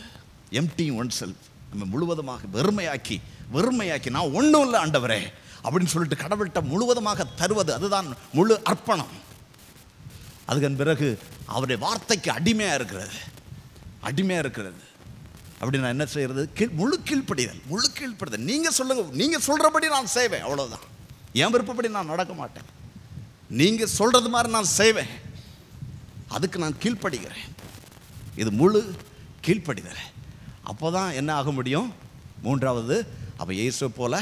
Empty oneself. நம்ம முழுவதுமாக வெறுமையாக்கி நான் ஒன்றும் இல்லை ஆண்டவரே அப்படின்னு சொல்லிட்டு கடவுள்கிட்ட முழுவதுமாக தருவது. அதுதான் முழு அர்ப்பணம். அதுக்கு பிறகு அவருடைய வார்த்தைக்கு அடிமையாக இருக்கிறது. அப்படி நான் என்ன செய்யறது? முழு கீழ்ப்படிதல். நீங்க சொல்றபடி நான் செய்வேன், அவ்வளவுதான். என் விருப்பப்படி நான் நடக்க மாட்டேன். நீங்க சொல்றது மாதிரி நான் செய்வேன், அதுக்கு நான் கீழ்ப்படுகிறேன். இது முழு கீழ்ப்படிதல். அப்போதான் என்ன ஆக முடியும்? மூன்றாவது, அப்ப இயேசு போல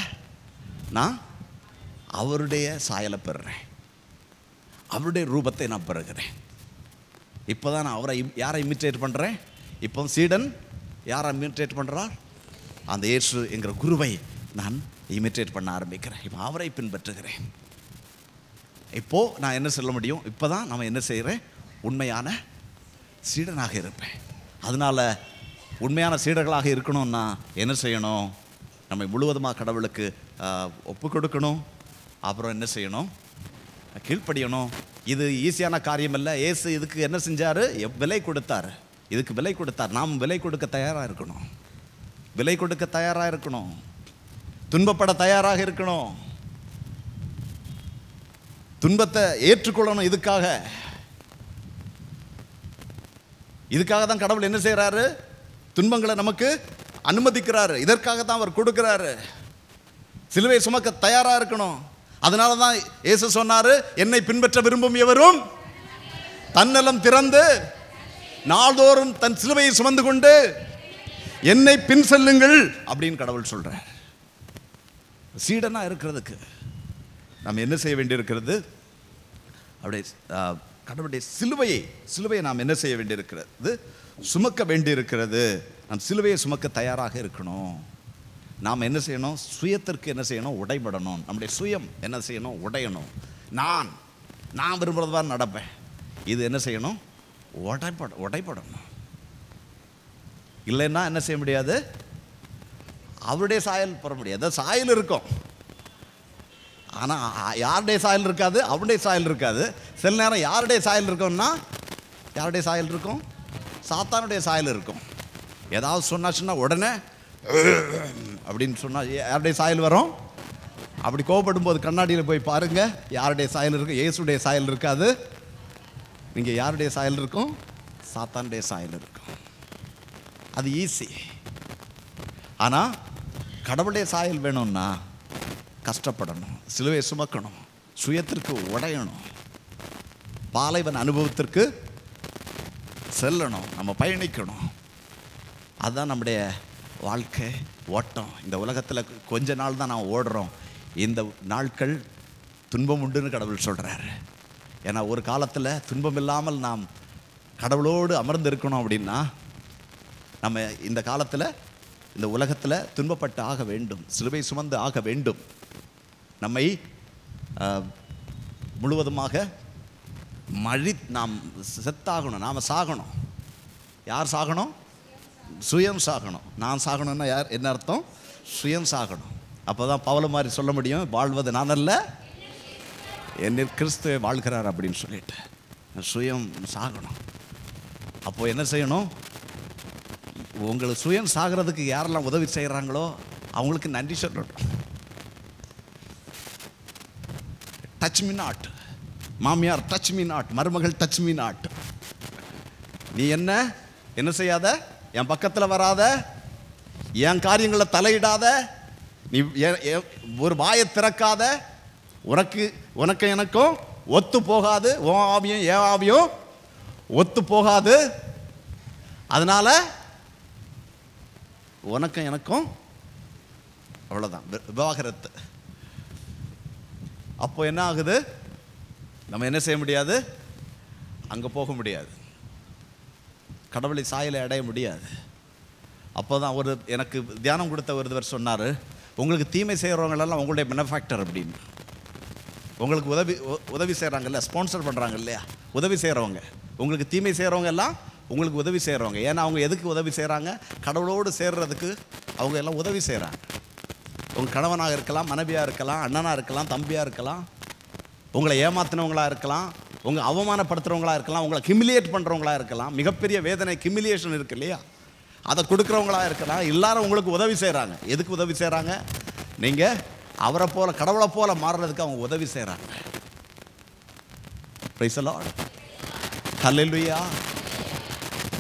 நான் அவருடைய சாயலை பெறுறேன், அவருடைய ரூபத்தை நான் பெறுகிறேன். இப்போதான் நான் அவரை யாரை இமிட்டேட் பண்றேன்? இப்போ சீடன் யாரை இமிட்டேட் பண்றார்? அந்த இயேசு என்கிற குருவை நான் இமிட்டேட் பண்ண ஆரம்பிக்கிறேன். இப்போ அவரை பின்பற்றுகிறேன். இப்போது நான் என்ன சொல்ல முடியும்? இப்போ தான் நம்ம என்ன செய்கிறேன்? உண்மையான சீடனாக இருப்பேன். அதனால் உண்மையான சீடர்களாக இருக்கணும்னா என்ன செய்யணும்? நம்மை முழுவதுமாக கடவுளுக்கு ஒப்பு கொடுக்கணும். அப்புறம் என்ன செய்யணும்? கீழ்ப்படியணும். இது ஈஸியான காரியம் இல்லை. இயேசு இதுக்கு என்ன செஞ்சார்? விலை கொடுத்தார். இதுக்கு விலை கொடுத்தார். நாம் விலை கொடுக்க தயாராக இருக்கணும். விலை கொடுக்க தயாராக இருக்கணும். துன்பப்பட தயாராக இருக்கணும். துன்பத்தை ஏற்றுக்கொள்ளணும். இதுக்காக தான் கடவுள் என்ன செய்கிறாரு? துன்பங்களை நமக்கு அனுமதிக்கிறாரு. இதற்காக தான் அவர் கொடுக்கிறாரு. சிலுவை சுமக்க தயாராக இருக்கணும். அதனால தான் இயேசு சொன்னார், என்னை பின்பற்ற விரும்பும் எவரும் தன்னலம் திறந்து நாள்தோறும் தன் சிலுவையை சுமந்து கொண்டு என்னை பின் செல்லுங்கள் அப்படின்னு கடவுள் சொல்றார். சீடனா இருக்கிறதுக்கு நாம் என்ன செய்ய வேண்டியிருக்கிறது? அப்படியே கடவுளுடைய சிலுவையை நாம் என்ன செய்ய வேண்டியிருக்கிறது? சுமக்க வேண்டியிருக்கிறது. நாம் சிலுவையை சுமக்க தயாராக இருக்கணும். நாம் என்ன செய்யணும்? சுயத்திற்கு என்ன செய்யணும்? உடைபடணும். நம்முடைய சுயம் என்ன செய்யணும்? உடையணும். நான் விரும்புறது தான் நடப்பேன். இது என்ன செய்யணும்? உடைபடணும். இல்லைன்னா என்ன செய்ய முடியாது? அவருடைய சாயல் பெற முடியாது. சாயல் இருக்கும், ஆனால் யாருடைய சாயல் இருக்காது? அவருடைய சாயல் இருக்காது. சில நேரம் யாருடைய சாயல் இருக்கும்னா, யாருடைய சாயல் இருக்கும்? சாத்தானுடைய சாயல் இருக்கும். ஏதாவது சொன்னா உடனே அப்படின்னு சொன்னால் யாருடைய சாயல் வரும்? அப்படி கோபப்படும் போது கண்ணாடியில் போய் பாருங்க, யாருடைய சாயல் இருக்கும்? இயேசுடைய சாயல் இருக்காது. நீங்கள் யாருடைய சாயல் இருக்கும்? சாத்தானுடைய சாயல் இருக்கும். அது ஈஸி. ஆனால் கடவுளுடைய சாயல் வேணும்னா கஷ்டப்படணும், சிலுவையை சுமக்கணும், சுயத்திற்கு உடையணும், பாலைவன் அனுபவத்திற்கு செல்லணும், நம்ம பயணிக்கணும். அதுதான் நம்முடைய வாழ்க்கை ஓட்டம். இந்த உலகத்தில் கொஞ்ச நாள் தான் நான் ஓடுறோம். இந்த நாட்கள் துன்பம் உண்டுன்னு கடவுள் சொல்கிறார். ஏன்னா ஒரு காலத்தில் துன்பம் இல்லாமல் நாம் கடவுளோடு அமர்ந்து இருக்கணும் அப்படின்னா நம்ம இந்த காலத்தில் இந்த உலகத்தில் துன்பப்பட்டு ஆக வேண்டும், சிலுவை சுமந்து ஆக வேண்டும். நம்மை முழுவதுமாக நாம் செத்தாகணும், நாம் சாகணும். யார் சாகணும்? சுயம் சாகணும். நான் சாகணும்னா யார்? என்ன அர்த்தம்? சுயம் சாகணும். அப்போ தான் பவுல் மாதிரி சொல்ல முடியும், வாழ்வது நான் அல்ல என்னில் கிறிஸ்துவை வாழ்கிறார் அப்படின்னு சொல்லிட்டு. சுயம் சாகணும். அப்போ என்ன செய்யணும்? உங்களுக்கு சுயம் சாகிறதுக்கு யாரெல்லாம் உதவி செய்கிறாங்களோ அவங்களுக்கு நன்றி சொல்லணும். டச் மீ நாட், மாமியார் டச் மீ நாட், மருமகள் டச் மீ நாட். நீ என்ன செய்யாத, என் பக்கத்தில் வராத, என் காரியங்களில் தலையிடாத, நீ ஒரு வாயை திறக்காத, உனக்கு எனக்கும் ஒத்து போகாது, உன் ஆவியும் என் ஆவியும் ஒத்து போகாது. அதனால உனக்கும் எனக்கும் அவ்வளோதான், விவாகரத்து. அப்போ என்ன ஆகுது? நம்ம என்ன செய்ய முடியாது? அங்கே போக முடியாது, கடவுளை சாயலை அடைய முடியாது. அப்போ தான் எனக்கு தியானம் கொடுத்த ஒருவர் சொன்னார், உங்களுக்கு தீமை செய்கிறவங்களெல்லாம் உங்களுடைய பெனஃபேக்டர் அப்படின்னு. உங்களுக்கு உதவி செய்கிறாங்கல்ல, ஸ்பான்சர் பண்ணுறாங்க இல்லையா, உதவி செய்கிறவங்க, உங்களுக்கு தீமை செய்கிறவங்க எல்லாம் உங்களுக்கு உதவி செய்கிறவங்க. ஏன்னா அவங்க எதுக்கு உதவி செய்கிறாங்க? கடவுளோடு சேர்றதுக்கு அவங்க எல்லாம் உதவி செய்கிறாங்க. உங்கள் கணவனாக இருக்கலாம், மனைவியாக இருக்கலாம், அண்ணனாக இருக்கலாம், தம்பியாக இருக்கலாம், உங்களை ஏமாத்தினவங்களாக இருக்கலாம், உங்களை அவமானப்படுத்துகிறவங்களாக இருக்கலாம், உங்களை கிமிலியேட் பண்ணுறவங்களாக இருக்கலாம். மிகப்பெரிய வேதனை கிமிலியேஷன் இருக்கு இல்லையா, அதை கொடுக்குறவங்களாக இருக்கலாம். எல்லாரும் உங்களுக்கு உதவி செய்கிறாங்க. எதுக்கு உதவி செய்கிறாங்க? நீங்கள் அவரை போல, கடவுளை போல மாறுறதுக்கு அவங்க உதவி செய்கிறாங்க. பிரைஸ் தி லார்ட், ஹல்லேலூயா.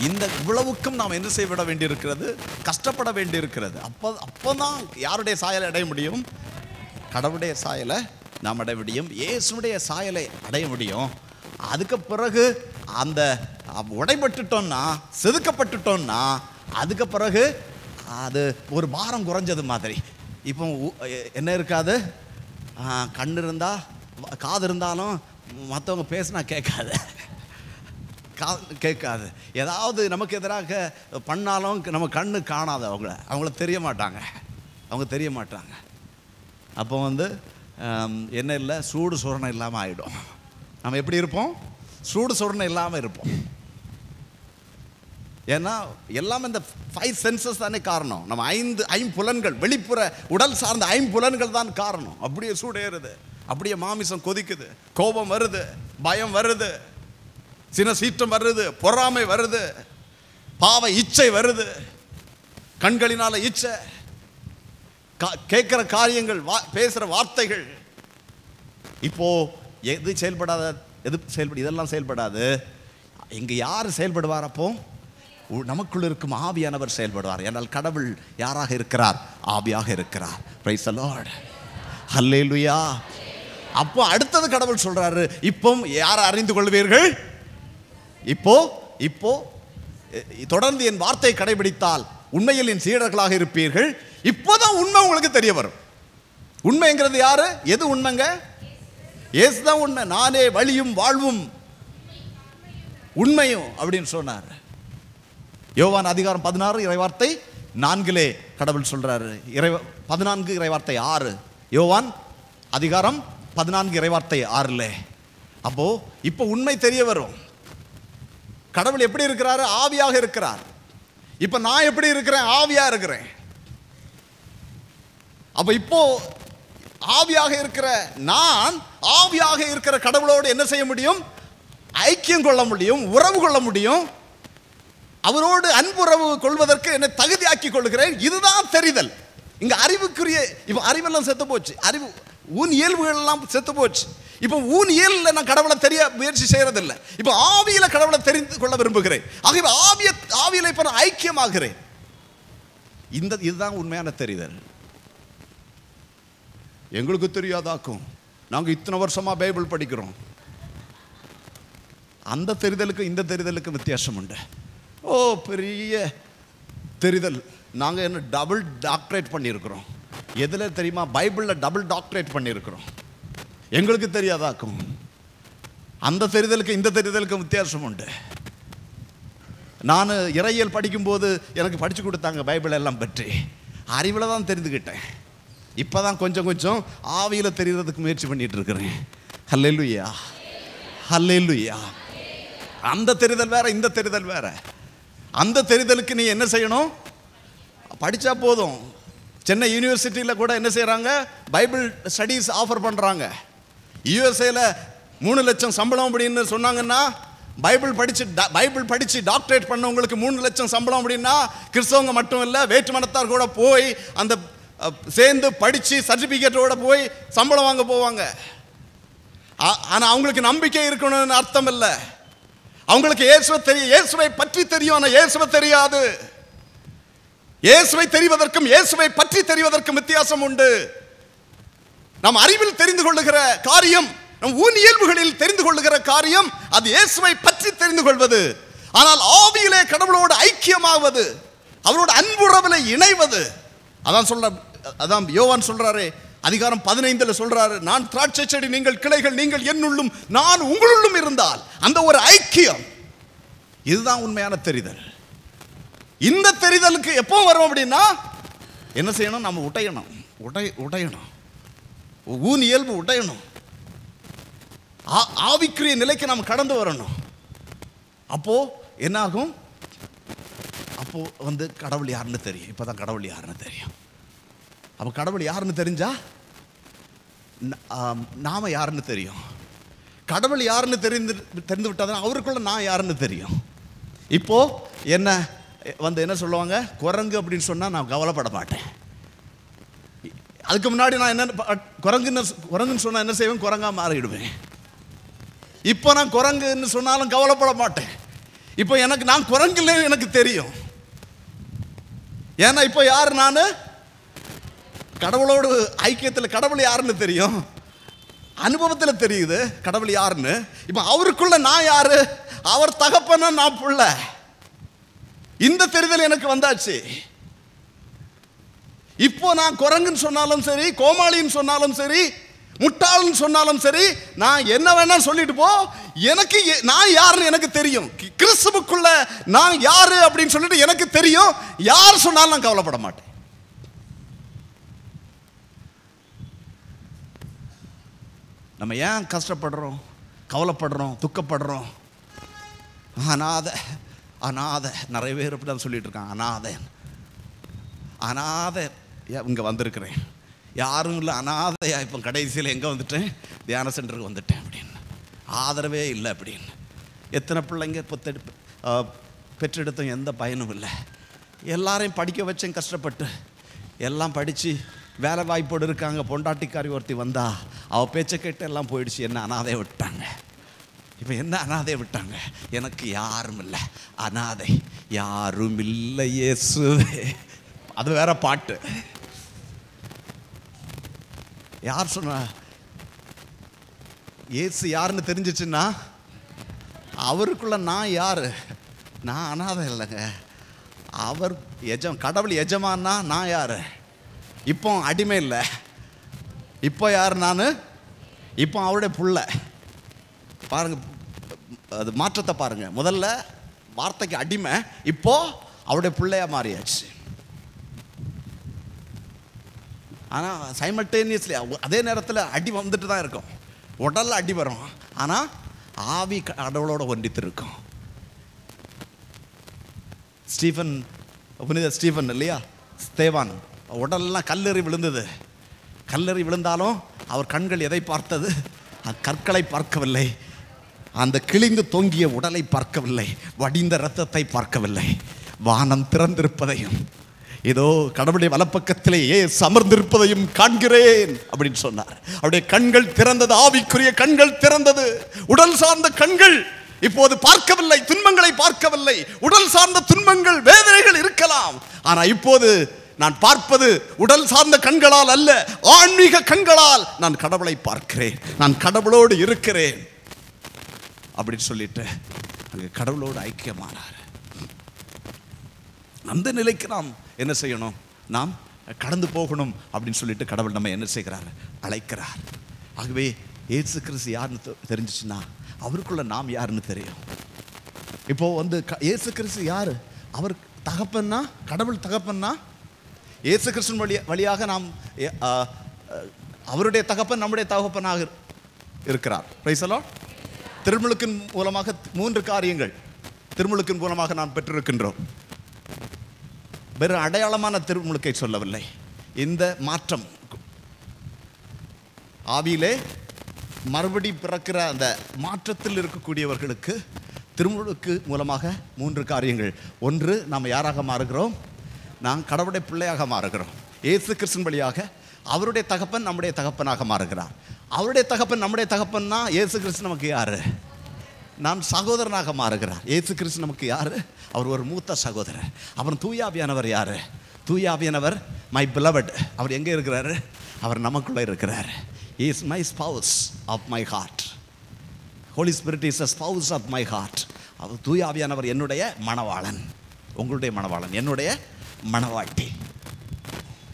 இந்த இவ்வளவுக்கும் நாம் என்ன செய்ய விட வேண்டியிருக்கிறது? கஷ்டப்பட வேண்டியிருக்கிறது. அப்போ தான் யாருடைய சாயலை அடைய முடியும்? கடவுளுடைய சாயலை நாம் அடைய முடியும், இயேசுடைய சாயலை அடைய முடியும். அதுக்கு பிறகு அந்த உடைபட்டுட்டோம்னா, செதுக்கப்பட்டுட்டோம்னா, அதுக்கு பிறகு அது ஒரு பாரம் குறைஞ்சது மாதிரி. இப்போ என்ன இருக்காது? கண் இருந்தால், காது இருந்தாலும் மற்றவங்க பேசினா கேட்காது, கேட்காது. ஏதாவது நமக்கு எதிராக பண்ணாலும் நம்ம கண்ணு காணாது. அவங்கள தெரிய மாட்டாங்க. அப்போ வந்து என்ன இல்லை, சூடு சொரணை இல்லாமல் ஆகிடும். நம்ம எப்படி இருப்போம்? சூடு சொரணை இல்லாமல் இருப்போம். ஏன்னா எல்லாமே இந்த 5 சென்சஸ் தானே காரணம். நம்ம 5 ஐம்புலன்கள், வெளிப்புற உடல் சார்ந்த 5 புலன்கள் தான் காரணம். அப்படியே சூடேறுது, அப்படியே மாமிசம் கொதிக்குது, கோபம் வருது, பயம் வருது, சின்ன சீற்றம் வருது, பொறாமை வருது, பாவ இச்சை வருது, கண்களினால இச்சை, கேட்கிற காரியங்கள், பேசுகிற வார்த்தைகள். இப்போ எது செயல்படாத, இதெல்லாம் செயல்படாது. இங்கே யார் செயல்படுவார்? அப்போ நமக்குள் இருக்கும் ஆவியானவர் செயல்படுவார். ஏனால் கடவுள் யாராக இருக்கிறார்? ஆவியாக இருக்கிறார். Price the Lord, hallelujah. அப்போ அடுத்தது கடவுள் சொல்றாரு, இப்போ யாரை அறிந்து கொள்வீர்கள்? இப்போ தொடர்ந்து என் வார்த்தையை கடைபிடித்தால் உண்மையில் என் சீடர்களாக இருப்பீர்கள். இப்போதான் உண்மை உங்களுக்கு தெரிய வரும். உண்மைங்கிறது யாரு? எது உண்மைங்க? இயேசுதான் உண்மை. நானே வழியும் வாழ்வும் உண்மையும் அப்படின்னு சொன்னார். யோவான் அதிகாரம் 16 இறைவார்த்தை 4 கடவுள் சொல்றாரு. 14 இறைவார்த்தை 6. யோவான் அதிகாரம் 14 இறைவார்த்தை 6. அப்போ இப்போ உண்மை தெரிய வரும். கடவுள் எப்படி இருக்கிறாரு? ஆவியாக இருக்கிறார். இப்ப நான் எப்படி இருக்கிறேன்? ஆவியா இருக்கிறேன். அப்ப இப்போ ஆவியாக இருக்கிற நான் ஆவியாக இருக்கிற கடவுளோடு என்ன செய்ய முடியும்? ஐக்கியம் கொள்ள முடியும், உறவு கொள்ள முடியும். அவரோடு அன்புறவு கொள்வதற்கு என்னை தகுதியாக்கி கொள்கிறேன். இதுதான் தெரிதல். இங்க அறிவுக்குரிய இப்ப அறிவெல்லாம் செத்து போச்சு. அறிவு ஊன் இயல்புகள் எல்லாம் செத்து போச்சு. இப்போ ஊன் இயல்ல நான் கடவுளை தெரிய முயற்சி செய்யறதில்லை. இப்போ ஆவியில கடவுளை தெரிந்து கொள்ள விரும்புகிறேன். ஆகவே ஆவியில இப்ப நான் ஐக்கியமாகிறேன். இதுதான் உண்மையான தெரிதல். எங்களுக்கு தெரியாதாக்கும். நாங்க இத்தனை வருஷமா பைபிள் படிக்கிறோம். அந்த தெரிதலுக்கு இந்த தெரிதலுக்கு வித்தியாசம் உண்டு. ஓ பெரிய தெரிதல். நாங்கள் என்ன டபுள் டாக்டரேட் பண்ணியிருக்கிறோம். எதில் தெரியுமா? பைபிளில் டபுள் டாக்டரேட் பண்ணியிருக்கிறோம். எங்களுக்கு தெரியாதாக்கும். அந்த தெரிதலுக்கு இந்த தெரிதலுக்கு வித்தியாசம் உண்டு. நான் இறையியல் படிக்கும்போது எனக்கு படித்து கொடுத்தாங்க பைபிள் எல்லாம் பற்றி. அறிவில் தான் தெரிந்துக்கிட்டேன். இப்போ தான் கொஞ்சம் கொஞ்சம் ஆவியில் தெரிகிறதுக்கு முயற்சி பண்ணிட்டு இருக்கிறேன். ஹல்லேலூயா, ஹல்லேலூயா. அந்த தெரிதல் வேற, இந்த தெரிதல் வேற. அந்த தெரிதலுக்கு நீ என்ன செய்யணும்? படித்தா போதும். சென்னை யூனிவர்சிட்டியில் கூட என்ன செய்கிறாங்க? பைபிள் ஸ்டடீஸ் ஆஃபர் பண்ணுறாங்க. யூஎஸ்ஏல 3 லட்சம் சம்பளம் அப்படின்னு சொன்னாங்கன்னா, பைபிள் படித்து டாக்டரேட் பண்ணவங்களுக்கு 3 லட்சம் சம்பளம் அப்படின்னா, கிறிஸ்தவங்க மட்டும் இல்லை, வேற்று மதத்தார் கூட போய் அந்த சேர்ந்து படித்து சர்டிஃபிகேட்டோட போய் சம்பளம் வாங்க போவாங்க. ஆனால் அவங்களுக்கு நம்பிக்கை இருக்கணும்னு அர்த்தம் இல்லை. அவங்களுக்கு இயேசுவை பற்றி தெரியும், ஆனால் இயேசுவை தெரியாது. இயேசுவை தெரிவதற்கும் இயேசுவை பற்றி தெரிவதற்கும் வித்தியாசம் உண்டு. நாம் அறிவில் தெரிந்து கொள்ளுகிற காரியம், நம் ஊன் இயல்புகளில் தெரிந்து கொள்ளுகிற காரியம், அது இயேசுவை பற்றி தெரிந்து கொள்வது. ஆனால் ஆவியிலே கடவுளோடு ஐக்கியமாவது, அவரோட அன்புறவிலே இணைவது. அதான் யோவான் சொல்றாரு, அதிகாரம் 15 சொல்றாரு, நான் திராட்சை செடி, நீங்கள் கிளைகள், நீங்கள் என்னுள்ளும் நான் உங்களுள்ளும் இருந்தால் அந்த ஒரு ஐக்கியம், இதுதான் உண்மையான தெரிதல். இந்த தெரிதலுக்கு எப்போ வரும் அப்படின்னா என்ன செய்யணும்? நம்ம உடையணும், ஊன் இயல்பு உடையணும், ஆவிக்குரிய நிலைக்கு நாம் கடந்து வரணும். அப்போ என்ன ஆகும்? அப்போ கடவுள் யாருன்னு தெரியும். இப்பதான் கடவுள் யாருன்னு தெரியும். அப்போ கடவுள் யாருன்னு தெரிஞ்சா நாம யாருன்னு தெரியும். கடவுள் யாருன்னு தெரிந்து விட்டாதான் அவருக்குள்ள நான் யாருன்னு தெரியும். இப்போ என்ன சொல்லுவாங்க? குரங்கு அப்படின்னு சொன்னா நான் கவலைப்பட மாட்டேன். அதுக்கு முன்னாடி நான் என்ன குரங்குன்னு சொன்னா என்ன செய்வேன்? குரங்கா மாறிடுவேன். இப்போ நான் குரங்குன்னு சொன்னாலும் கவலைப்பட மாட்டேன். இப்போ நான் குரங்குல எனக்கு தெரியும். ஏன்னா இப்போ யாரு? நான் கடவுளோடு ஐக்கியத்தில் கடவுள் யாருன்னு தெரியும், அனுபவத்தில் தெரியுது கடவுள் யாருன்னு. இப்போ அவருக்குள்ள நான் யாரு? அவர் தகப்பன, நான் புள்ள. இந்த தெரிதல் எனக்கு வந்தாச்சு. இப்போ நான் குரங்குன்னு சொன்னாலும் சரி, கோமாளின்னு சொன்னாலும் சரி, முட்டாள்னு சொன்னாலும் சரி, நான் என்ன வேணா சொல்லிட்டு போ, எனக்கு நான் யாருன்னு எனக்கு தெரியும். கிறிஸ்துவுக்குள்ள நான் யாரு அப்படின்னு சொல்லிட்டு எனக்கு தெரியும். யார் சொன்னாலும் நான் கவலைப்பட மாட்டேன். நம்ம ஏன் கஷ்டப்படுறோம், கவலைப்படுறோம், துக்கப்படுறோம்? அனாதை அனாதை, நிறைய பேர் அப்படி தான் சொல்லிட்டு இருக்காங்க. அனாதை அனாதை இங்கே வந்திருக்கிறேன், யாரும் இல்லை, அனாதையா. இப்போ கடைசியில் எங்கே வந்துட்டேன்? தியான சென்டருக்கு வந்துட்டேன் அப்படின்னு. ஆதரவே இல்லை அப்படின்னு. எத்தனை பிள்ளைங்க பெற்றெடுத்தும் எந்த பயனும் இல்லை. எல்லாரையும் படிக்க வச்சேன் கஷ்டப்பட்டு, எல்லாம் படித்து வேலை வாய்ப்போடு இருக்காங்க. பொண்டாட்டிக்காரி ஒருத்தி வந்தா, அவள் பேச்சை கேட்டு எல்லாம் போயிடுச்சு. என்ன அனாதையை விட்டாங்க. இப்போ என்ன அனாதையை விட்டாங்க? எனக்கு யாரும் இல்லை, அனாதை யாரும் இல்லை இயேசுவே. அது வேற பாட்டு. யார் சொன்னா? இயேசு யாருன்னு தெரிஞ்சிச்சுன்னா அவருக்குள்ள நான் யாரு? நான் அனாதை இல்லைங்க. அவர் கடவுள் எஜமான்னா நான் யாரு? இப்போ அடிமை இல்லை. இப்போ யார்? நான் இப்போ அவருடைய புள்ள. பாருங்க, அது மாற்றத்தை பாருங்க. முதல்ல வார்த்தைக்கு அடிமை, இப்போ அவருடைய பிள்ளையா மாறியாச்சு. ஆனால் சைமல்டேனியஸ்லி அதே நேரத்தில் அடி வந்துட்டு தான் இருக்கும். உடலில் அடி வரும், ஆனால் ஆவி கடவுளோட ஒன்றித்து இருக்கும். புனித ஸ்டீஃபன் இல்லையா, ஸ்தேவான், உடலெல்லாம் கல்லெறி விழுந்தது. கல்லெறி விழுந்தாலும் அவர் கண்கள் எதை பார்த்தது? கற்களை பார்க்கவில்லை, அந்த கிழிந்து தொங்கிய உடலை பார்க்கவில்லை, வடிந்த இரத்தத்தை பார்க்கவில்லை, வானம் திறந்திருப்பதையும் இதோ கடவுளுடைய வலப்பக்கத்திலேயே அமர்ந்திருப்பதையும் காண்கிறேன் அப்படின்னு சொன்னார். அவருடைய கண்கள் திறந்தது, ஆவிக்குரிய கண்கள் திறந்தது. உடல் சார்ந்த கண்கள் இப்போது பார்க்கவில்லை, துன்பங்களை பார்க்கவில்லை. உடல் சார்ந்த துன்பங்கள், வேதனைகள் இருக்கலாம், ஆனா இப்போது நான் பார்ப்பது உடல் சார்ந்த கண்களால் அல்ல, ஆன்மீக கண்களால் நான் கடவுளை பார்க்கிறேன், நான் கடவுளோடு இருக்கிறேன் அப்படின்னு சொல்லிட்டு அங்கே கடவுளோடு ஐக்கியமானார். அந்த நிலைக்கு நாம் என்ன செய்யணும்? நாம் கடந்து போகணும் அப்படின்னு சொல்லிட்டு கடவுள் நம்ம என்ன செய்கிறார்? அழைக்கிறார். ஆகவே இயேசு கிறிஸ்து யாருன்னு தெரிஞ்சிச்சுன்னா அவருக்குள்ள நாம் யாருன்னு தெரியும். இப்போ இயேசு கிறிஸ்து யாரு? அவர் தகப்பன்னா, கடவுள் தகப்பன்னா, இயேசு கிறிஸ்துவின் வழியாக நாம் அவருடைய தகப்பன் நம்முடைய தகப்பனாக இருக்கிறார். Price the Lord. திருமுழுக்கின் மூலமாக 3 காரியங்கள் திருமுழுக்கின் மூலமாக நாம் பெற்றிருக்கின்றோம். வெறும் அடையாளமான திருமுழுக்கை சொல்லவில்லை. இந்த மாற்றம், ஆவியிலே மறுபடி பிறக்கிற அந்த மாற்றத்தில் இருக்கக்கூடியவர்களுக்கு திருமுழுக்கு மூலமாக 3 காரியங்கள். ஒன்று, நாம் யாராக மாறுகிறோம்? நாம் கடவுளுடைய பிள்ளையாக மாறுகிறோம். இயேசு கிறிஸ்துவின் வழியாக அவருடைய தகப்பன் நம்முடைய தகப்பனாக மாறுகிறார். அவருடைய தகப்பன் நம்முடைய தகப்பன்னா இயேசு கிறிஸ்து நமக்கு யாரு? நாம் சகோதரனாக மாறுகிறார். இயேசு கிறிஸ்து நமக்கு யாரு? அவர் ஒரு மூத்த சகோதரர். அவர் தூயாவியானவர் யாரு? தூயாவியானவர் மை பிலவட். அவர் எங்கே இருக்கிறாரு? அவர் நமக்குள்ளே இருக்கிறார். He is my spouse of my heart. Holy Spirit is the spouse of my heart. அவர் தூயாவியானவர் என்னுடைய மணவாளன், உங்களுடைய மணவாளன், என்னுடைய மணவாட்டி.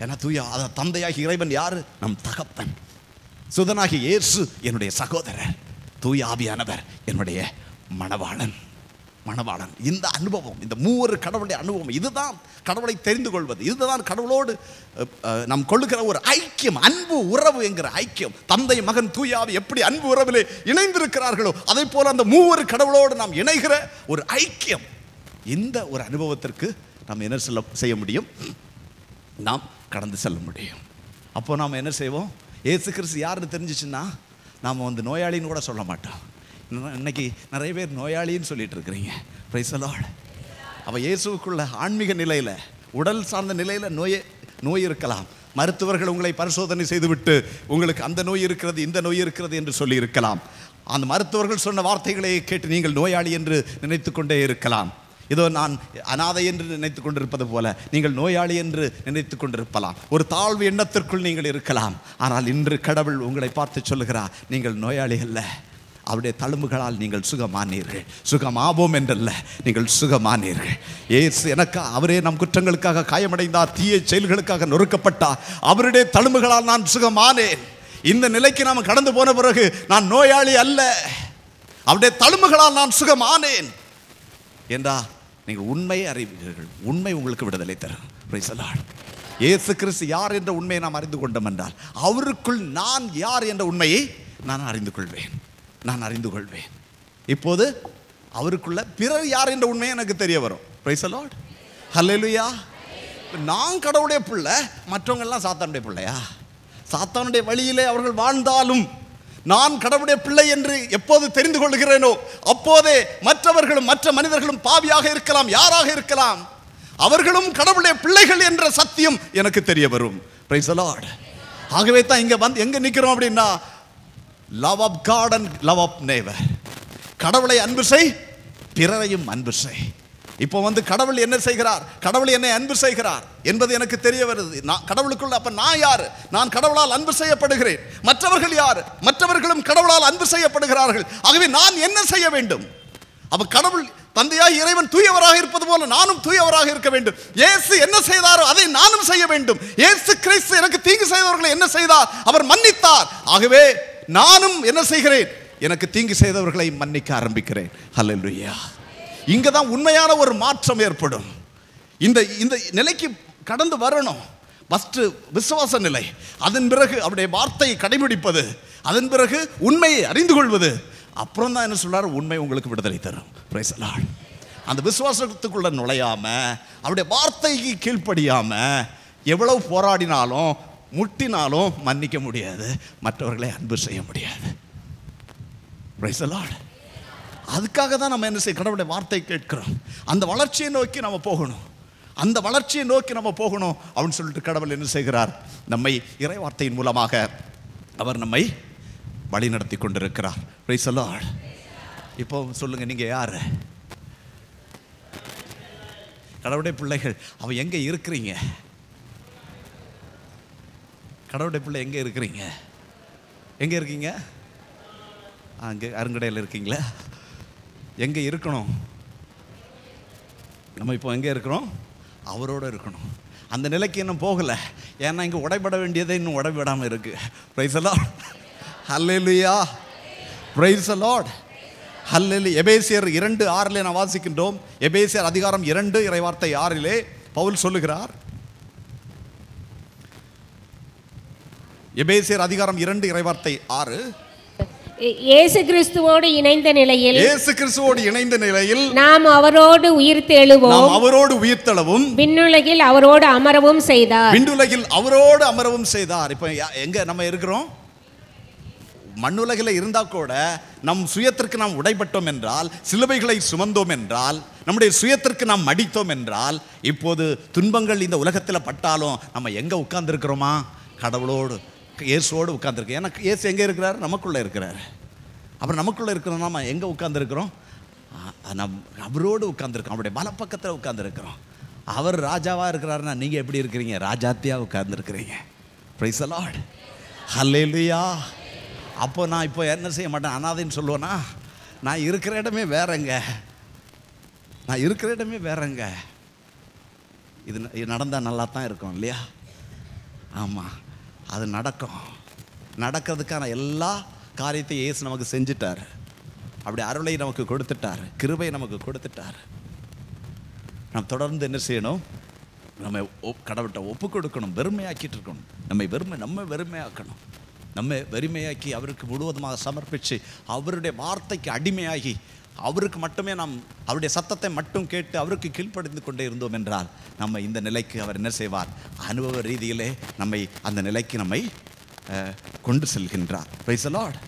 ஏன்னா தந்தையாகி இறைவன் யாரு? நம் தகப்பன். சுதனாகி இயேசு என்னுடைய சகோதரர். தூய ஆவியானவர் என்னுடைய மணவாளன். மணவாளன். இந்த அனுபவம், இந்த 3 கடவுளுடைய அனுபவம், இதுதான் கடவுளை தெரிந்து கொள்வது. இதுதான் கடவுளோடு நாம் கொள்ளுகிற ஒரு ஐக்கியம், அன்பு உறவு என்கிற ஐக்கியம். தந்தை, மகன், தூய ஆவி எப்படி அன்பு உறவிலே இணைந்திருக்கிறார்களோ அதே போல அந்த 3 கடவுளோடு நாம் இணைகிற ஒரு ஐக்கியம். இந்த ஒரு அனுபவத்திற்கு நாம் என்ன செய்ய முடியும்? நாம் கடந்து செல்ல முடியும். அப்போ நாம் என்ன செய்வோம்? இயேசு கிறிஸ்து யாருன்னு தெரிஞ்சிச்சுன்னா நாம் நோயாளின்னு கூட சொல்ல மாட்டோம். இன்னைக்கு நிறைய பேர் நோயாளின்னு சொல்லிட்டு இருக்கிறீங்க. Price the Lord. அப்போ இயேசுக்குள்ள ஆன்மீக நிலையில், உடல் சார்ந்த நிலையில் நோய் இருக்கலாம். மருத்துவர்கள் உங்களை பரிசோதனை செய்துவிட்டு உங்களுக்கு அந்த நோய் இருக்கிறது, இந்த நோய் இருக்கிறது என்று சொல்லி இருக்கலாம். அந்த மருத்துவர்கள் சொன்ன வார்த்தைகளை கேட்டு நீங்கள் நோயாளி என்று நினைத்து கொண்டே இருக்கலாம். இதோ நான் அனாதை என்று நினைத்து கொண்டிருப்பது போல நீங்கள் நோயாளி என்று நினைத்து கொண்டிருக்கலாம். ஒரு தாழ்வு எண்ணத்திற்குள் நீங்கள் இருக்கலாம். ஆனால் இன்று கடவுள் உங்களை பார்த்து சொல்லுகிறார், நீங்கள் நோயாளி அல்ல, அவருடைய தழும்புகளால் நீங்கள் சுகமானீர்கள். சுகமாவோம் என்றல்ல, நீங்கள் சுகமானீர்கள். ஏசு எனக்கு அவரே நம் குற்றங்களுக்காக காயமடைந்தார், தீய செயல்களுக்காக நொறுக்கப்பட்டார், அவருடைய தழும்புகளால் நான் சுகமானேன். இந்த நிலைக்கு நாம் கடந்து போன பிறகு நான் நோயாளி அல்ல, அவருடைய தழும்புகளால் நான் சுகமானேன் என்றா நீங்கள் உண்மையை அறிவீர்கள். உண்மை உங்களுக்கு விடுதலை தரும். Price the Lord. இயேசு கிறிஸ்து யார் என்ற உண்மையை நாம் அறிந்து கொண்டோம் என்றால் அவருக்குள் நான் யார் என்ற உண்மையை நான் அறிந்து கொள்வேன். இப்போது அவருக்குள்ள பிறர் யார் என்ற உண்மையை எனக்கு தெரிய வரும். Praise the Lord. ஹல்லேலூயா. நான் கடவுளுடைய பிள்ளை, மற்றவங்க எல்லாம் சாத்தானுடைய பிள்ளையா? சாத்தானுடைய வழியிலே அவர்கள் வாழ்ந்தாலும் நான் கடவுளுடைய பிள்ளை என்று எப்போது தெரிந்து கொள்கிறேனோ அப்போதே மற்றவர்களும் மற்ற மனிதர்களும் பாவியாக இருக்கலாம், யாராக இருக்கலாம், அவர்களும் கடவுளுடைய பிள்ளைகள் என்ற சத்தியம் எனக்கு தெரிய வரும். Praise the Lord. ஆகவே தான் இங்க வந்து எங்க நிக்கிறோம் அப்படின்னா, love of God and love of neighbour. கடவுளை அன்பு செய், பிறரையும் அன்பு செய். இப்போ வந்து கடவுள் என்ன செய்கிறார், கடவுள் என்னை அன்பு செய்கிறார் என்பது எனக்கு தெரிய வருது. நான் கடவுளுக்குள்ள, அப்ப நான் யார்? நான் கடவுளால் அன்பு செய்யப்படுகிறேன். மற்றவர்கள் யார்? மற்றவர்களும் கடவுளால் அன்பு செய்யப்படுகிறார்கள். ஆகவே நான் என்ன செய்ய வேண்டும்? அப்ப கடவுள் தந்தையாய் இறைவன் தூயவராக இருப்பது போல நானும் தூயவராக இருக்க வேண்டும். இயேசு என்ன செய்தாரோ அதை நானும் செய்ய வேண்டும். இயேசு கிறிஸ்து எனக்கு தீங்கு செய்தவர்களை என்ன செய்தார்? அவர் மன்னித்தார். ஆகவே நானும் என்ன செய்கிறேன்? எனக்கு தீங்கு செய்தவர்களை மன்னிக்க ஆரம்பிக்கிறேன். ஹல்லேலூயா. இங்க தான் உண்மையான ஒரு மாற்றம் ஏற்படும். இந்த இந்த நிலைக்கு கடந்து வரணும். ஃபர்ஸ்ட் விசுவாச நிலை, அதன் பிறகு அவருடைய வார்த்தையை கடைபிடிப்பது, அதன் பிறகு உண்மையை அறிந்து கொள்வது. அப்புறம் தான் என்ன சொல்றாரு? உண்மை உங்களுக்கு விடுதலை தரும். Price the Lord. அந்த விசுவாசத்துக்குள்ள நுழையாம, அவருடைய வார்த்தைக்கு கீழ்ப்படியாம எவ்வளவு போராடினாலும் முட்டினாலும் மன்னிக்க முடியாது, மற்றவர்களை அன்பு செய்ய முடியாது. Price the Lord. அதுக்காக தான் நம்ம என்ன செய்ய, கடவுளுடைய வார்த்தை கேட்கிறோம். அந்த வளர்ச்சியை நோக்கி நம்ம போகணும், அந்த வளர்ச்சியை நோக்கி நம்ம போகணும் அப்படின்னு சொல்லிட்டு கடவுள் என்ன செய்கிறார்? நம்மை இறை வார்த்தையின் மூலமாக அவர் நம்மை வழி நடத்தி கொண்டிருக்கிறார். Price the Lord. இப்போ சொல்லுங்க, நீங்க யாரு? கடவுளுடைய பிள்ளைகள். அவ எங்க இருக்கிறீங்க? கடவுளுடைய பிள்ளை எங்க இருக்கிறீங்க? எங்க இருக்கீங்க? அங்கே அருங்கடையில் இருக்கீங்களா? எங்கே இருக்கணும்? நம்ம இப்போ எங்கே இருக்கிறோம்? அவரோடு இருக்கணும். அந்த நிலைக்கு இன்னும் போகலை. ஏன்னா இங்கே உடைபட வேண்டியதை இன்னும் உடைபடாமல் இருக்கு. Praise the Lord. Hallelujah. Praise the Lord. Hallelujah. எபேசியர் 2:6 நான் வாசிக்கின்றோம். எபேசியர் அதிகாரம் 2 இறைவார்த்தை 6 பவுல் சொல்லுகிறார். எபேசியர் அதிகாரம் 2 இறைவார்த்தை 6. இயேசு கிறிஸ்துவோடு இணைந்த நிலையில் நாம் அவரோடு உயிர்த்தெழுவோம், விண்ணுலகில் அவரோடு அமரவும் செய்தார். இப்போ எங்க நம்ம இருக்கிறோம்? மண்ணுலகில் இருந்தா கூட நம் சுயத்திற்கு நாம் உடைபட்டோம் என்றால், சிலுவைகளை சுமந்தோம் என்றால், நம்முடைய சுயத்திற்கு நாம் மடித்தோம் என்றால், இப்போது துன்பங்கள் இந்த உலகத்தில் பட்டாலும் நம்ம எங்க உட்கார்ந்து இருக்கிறோமா? கடவுளோடு, இயேசுவோடு உட்கார்ந்துருக்கோம். எனக்கு இயேசு எங்கே இருக்கிறார்? நமக்குள்ளே இருக்கிறார். அப்புறம் நமக்குள்ளே இருக்கிறோம். நம்ம எங்கே உட்கார்ந்துருக்கிறோம்? அவரோடு உட்கார்ந்துருக்கோம். அவருடைய பலப்பக்கத்தில் உட்கார்ந்துருக்கிறோம். அவர் ராஜாவாக இருக்கிறாருன்னா நீங்கள் எப்படி இருக்கிறீங்க? ராஜாத்தியாக உட்கார்ந்துருக்கிறீங்க. Praise the Lord. ஹல்லேலூயா. அப்போ நான் இப்போ என்ன செய்ய மாட்டேன், அனாதைன்னு சொல்லுவேன்னா? நான் இருக்கிற இடமே வேறங்க. இது நடந்தால் நல்லா தான் இருக்கும் இல்லையா? ஆமாம், அது நடக்கிறதுக்கான எல்லா காரியத்தையும் இயேசு நமக்கு செஞ்சிட்டார். அப்படி அருளை நமக்கு கொடுத்துட்டார், கிருபை நமக்கு கொடுத்துட்டார். நாம் தொடர்ந்து என்ன செய்யணும்? நம்ம கடவுள்கிட்ட ஒப்பு கொடுக்கணும், வெறுமையாக்கிட்டு இருக்கணும். நம்ம வெறுமையாக்கணும். நம்ம வெறுமையாக்கி அவருக்கு முழுவதுமாக சமர்ப்பித்து அவருடைய வார்த்தைக்கு அடிமையாகி அவருக்கு மட்டுமே நாம் அவருடைய சத்தத்தை மட்டும் கேட்டு அவருக்கு கீழ்ப்படிந்து கொண்டே இருந்தோம் என்றால் நம்ம இந்த நிலைக்கு அவர் என்ன செய்வார்? அனுபவ ரீதியிலே நம்மை அந்த நிலைக்கு நம்மை கொண்டு செல்கின்றார். Price the Lord.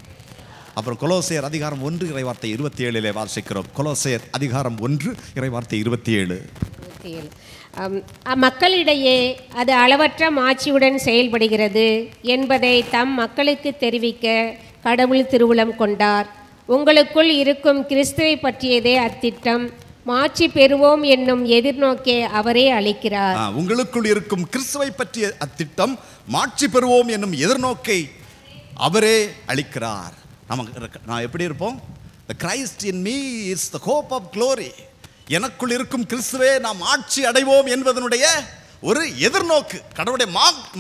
அப்புறம் கொலோசையர் அதிகாரம் 1 இறைவார்த்தை 27 வாசிக்கிறோம். கொலோசையர் அதிகாரம் 1 இறைவார்த்தை 27. மக்களிடையே அது அளவற்ற மாட்சியுடன் செயல்படுகிறது என்பதை தம் மக்களுக்கு தெரிவிக்க கடவுள் திருவுளம் கொண்டார். உங்களுக்குள் இருக்கும் கிறிஸ்துவை பற்றியதே அத்திட்டம். மாட்சி பெறுவோம் என்னும் எதிர்நோக்கே அவரே அளிக்கிறார். உங்களுக்குள் இருக்கும் கிறிஸ்துவை பற்றிய அத்திட்டம், மாட்சி பெறுவோம் என்னும் எதிர்நோக்கை அவரே அளிக்கிறார். நான் எப்படி இருப்போம்? The Christ in me is the hope of glory. எனக்குள் இருக்கும் கிறிஸ்துவே நாம் ஆட்சி அடைவோம் என்பதனுடைய ஒரு எதிர்நோக்கு. கடவுளுடைய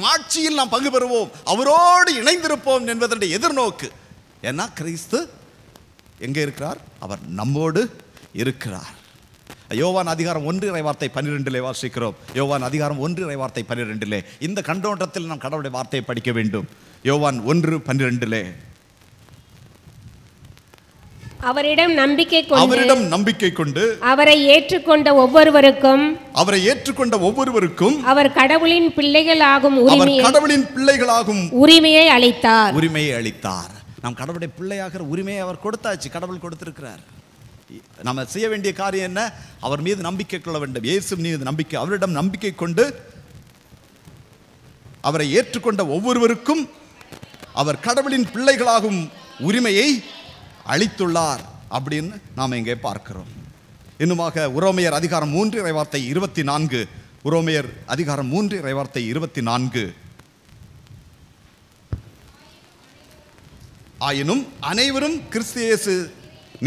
மாட்சியில் நாம் பங்கு பெறுவோம், அவரோடு இணைந்திருப்போம் என்பதனுடைய எதிர்நோக்கு. ஏன்னா கிறிஸ்து எங்கே இருக்கிறார்? அவர் நம்மோடு இருக்கிறார். யோவான் அதிகாரம் 1 இறைவார்த்தை 12 வாசிக்கிறோம். யோவான் அதிகாரம் 1 இறைவார்த்தை 12. இந்த கண்ணோட்டத்தில் நாம் கடவுளுடைய வார்த்தையை படிக்க வேண்டும். யோவான் 1:12. அவரிடம் நம்பிக்கை கொண்டு அவரை ஏற்றுக்கொண்ட ஒவ்வொருவருக்கும் அவர் கடவுளின் பிள்ளைகளாகும் உரிமையை அளித்தார். நாம் கடவுளுடைய பிள்ளையாகிற உரிமையை அவர் கொடுத்தாச்சு, கடவுள் கொடுத்திருக்கிறார். நம்ம செய்ய வேண்டிய காரியம் என்ன? அவர் மீது நம்பிக்கை கொள்ள வேண்டும். இயேசு மீது நம்பிக்கை, அவரிடம் நம்பிக்கை கொண்டு அவரை ஏற்றுக்கொண்ட ஒவ்வொருவருக்கும் அவர் கடவுளின் பிள்ளைகளாகும் உரிமையை அளித்துள்ளார் அப்படின்னு நாம் இங்கே பார்க்கிறோம். இன்னுமாக உரோமையர் அதிகாரம் 3 இறைவார்த்தை 24. உரோமையர் அதிகாரம் 3 இறைவார்த்தை 24. ஆயினும் அனைவரும் கிறிஸ்து இயேசு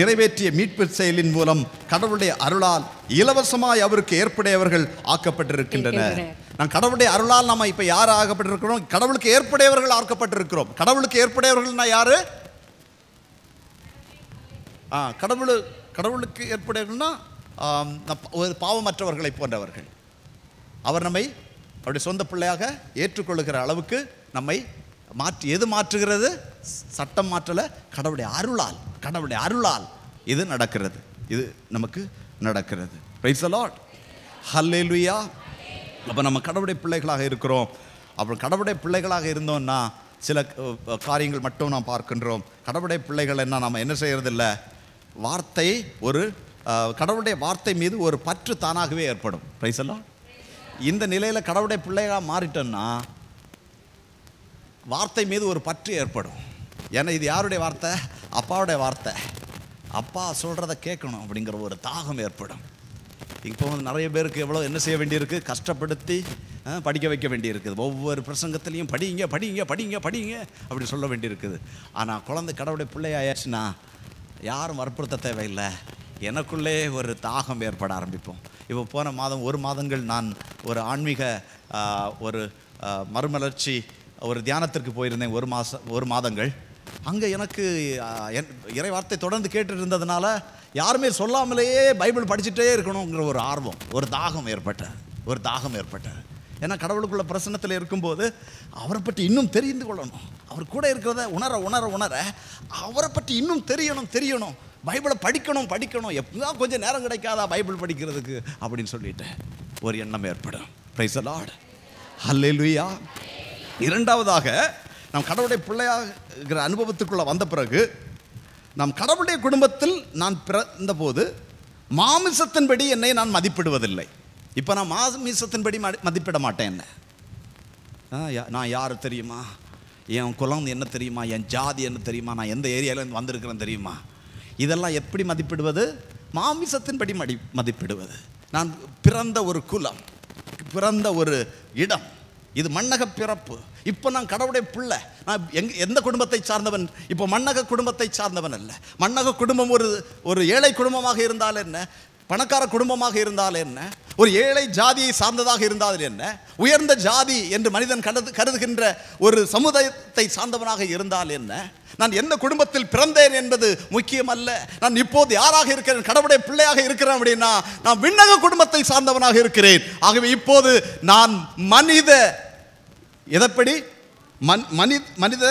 நிறைவேற்றிய மீட்பு செயலின் மூலம் கடவுளுடைய அருளால் இலவசமாய் அவருக்கு ஏற்புடையவர்கள் ஆக்கப்பட்டிருக்கின்றனர். நான் கடவுளுடைய அருளால் நம்ம இப்ப யார் ஆக்கப்பட்டிருக்கிறோம்? கடவுளுக்கு ஏற்புடையவர்கள் ஆக்கப்பட்டிருக்கிறோம். கடவுளுக்கு ஏற்புடையவர்கள்னா யாரு? கடவுளுக்கு ஏற்புடையவர்கள்னா ஒரு பாவமற்றவர்களை போன்றவர்கள். அவர் நம்மை அவருடைய சொந்த பிள்ளையாக ஏற்றுக்கொள்ளுகிற அளவுக்கு நம்மை எது மாற்றுகிறது? சட்டம் மாற்றல, கடவுளுடைய அருளால் இது நடக்கிறது. இது நமக்கு நடக்கிறது. Price the Lord, hallelujah. அப்போ நம்ம கடவுளுடைய பிள்ளைகளாக இருக்கிறோம். அப்புறம் கடவுளுடைய பிள்ளைகளாக இருந்தோம்னா சில காரியங்கள் மட்டும் நாம் பார்க்கின்றோம். கடவுளுடைய பிள்ளைகள் நம்ம என்ன செய்யறதில்லை? வார்த்தை கடவுளுடைய வார்த்தை மீது ஒரு பற்று தானாகவே ஏற்படும். Price the Lord. இந்த நிலையில் கடவுளுடைய பிள்ளைகளாக மாறிட்டோம்னா வார்த்தை மீது ஒரு பற்று ஏற்படும். ஏன்னா இது யாருடைய வார்த்தை? அப்பாவுடைய வார்த்தை. அப்பா சொல்கிறத கேட்கணும் அப்படிங்கிற ஒரு தாகம் ஏற்படும். இப்போ நிறைய பேருக்கு எவ்வளோ என்ன செய்ய வேண்டியிருக்கு? கஷ்டப்படுத்தி படிக்க வைக்க வேண்டியிருக்குது. ஒவ்வொரு பிரசங்கத்திலையும் படிங்க படிங்க படிங்க படிங்க அப்படி சொல்ல வேண்டியிருக்குது. ஆனால் குழந்தை கடவுளுடைய பிள்ளையாச்சுன்னா யாரும் வற்புறுத்த தேவையில்லை. எனக்குள்ளே ஒரு தாகம் ஏற்பட ஆரம்பிப்போம். இப்போ போன மாதம் 1 மாதங்கள் நான் ஒரு ஆன்மீக ஒரு மறுமலர்ச்சி ஒரு தியானத்திற்கு போயிருந்தேன். 1 மாதங்கள். அங்கே எனக்கு இறை வார்த்தை தொடர்ந்து கேட்டுட்டு இருந்ததுனால யாருமே சொல்லாமலேயே பைபிள் படிச்சுட்டே இருக்கணுங்கிற ஒரு ஆர்வம், ஒரு தாகம் ஏற்பட்டது. ஏன்னா கடவுளுக்குள்ள பிரசன்னத்தில் இருக்கும்போது அவரை பற்றி இன்னும் தெரிந்து கொள்ளணும். அவர் கூட இருக்கிறத உணர அவரை பற்றி இன்னும் தெரியணும். பைபிளை படிக்கணும். எப்பதான் கொஞ்சம் நேரம் கிடைக்காதா பைபிள் படிக்கிறதுக்கு அப்படின்னு சொல்லிட்டு ஒரு எண்ணம் ஏற்படும். பிரைஸ் தி லார்ட், ஹல்லேலூயா. இரண்டாவதாக, நாம் கடவுளுடைய பிள்ளையாகிற அனுபவத்துக்குள்ள வந்த பிறகு நாம் கடவுளுடைய குடும்பத்தில் நான் பிறந்த போது மாமிசத்தின்படி என்னை நான் மதிப்பிடுவதில்லை. இப்போ நான் மாமிசத்தின்படி மதிப்பிட மாட்டேன். என்ன நான் யார் தெரியுமா? என் குலம் என்ன தெரியுமா? என் ஜாதி என்ன தெரியுமா? நான் எந்த ஏரியாவிலேருந்து வந்திருக்கிறேன் தெரியுமா? இதெல்லாம் எப்படி மதிப்பிடுவது? மாமிசத்தின்படி மதிப்பிடுவது. நான் பிறந்த ஒரு குலம், பிறந்த ஒரு இடம், இது மண்ணக பிறப்பு. இப்போ நான் கடவுளுடைய பிள்ளை. நான் எந்த குடும்பத்தை சார்ந்தவன்? இப்போ மண்ணக குடும்பத்தை சார்ந்தவன் அல்ல. மண்ணக குடும்பம் ஒரு ஏழை குடும்பமாக இருந்தால் என்ன, பணக்கார குடும்பமாக இருந்தால் என்ன, ஒரு ஏழை ஜாதியை சார்ந்ததாக இருந்தால் என்ன, உயர்ந்த ஜாதி என்று மனிதன் கருதுகின்ற ஒரு சமுதாயத்தை சார்ந்தவனாக இருந்தால் என்ன, நான் எந்த குடும்பத்தில் பிறந்தேன் என்பது முக்கியம் அல்ல. நான் இப்போது யாராக இருக்கிறேன்? கடவுளுடைய பிள்ளையாக இருக்கிறேன் அப்படின்னா நான் விண்ணக குடும்பத்தை சார்ந்தவனாக இருக்கிறேன். ஆகவே இப்போது நான் எதப்படி மனித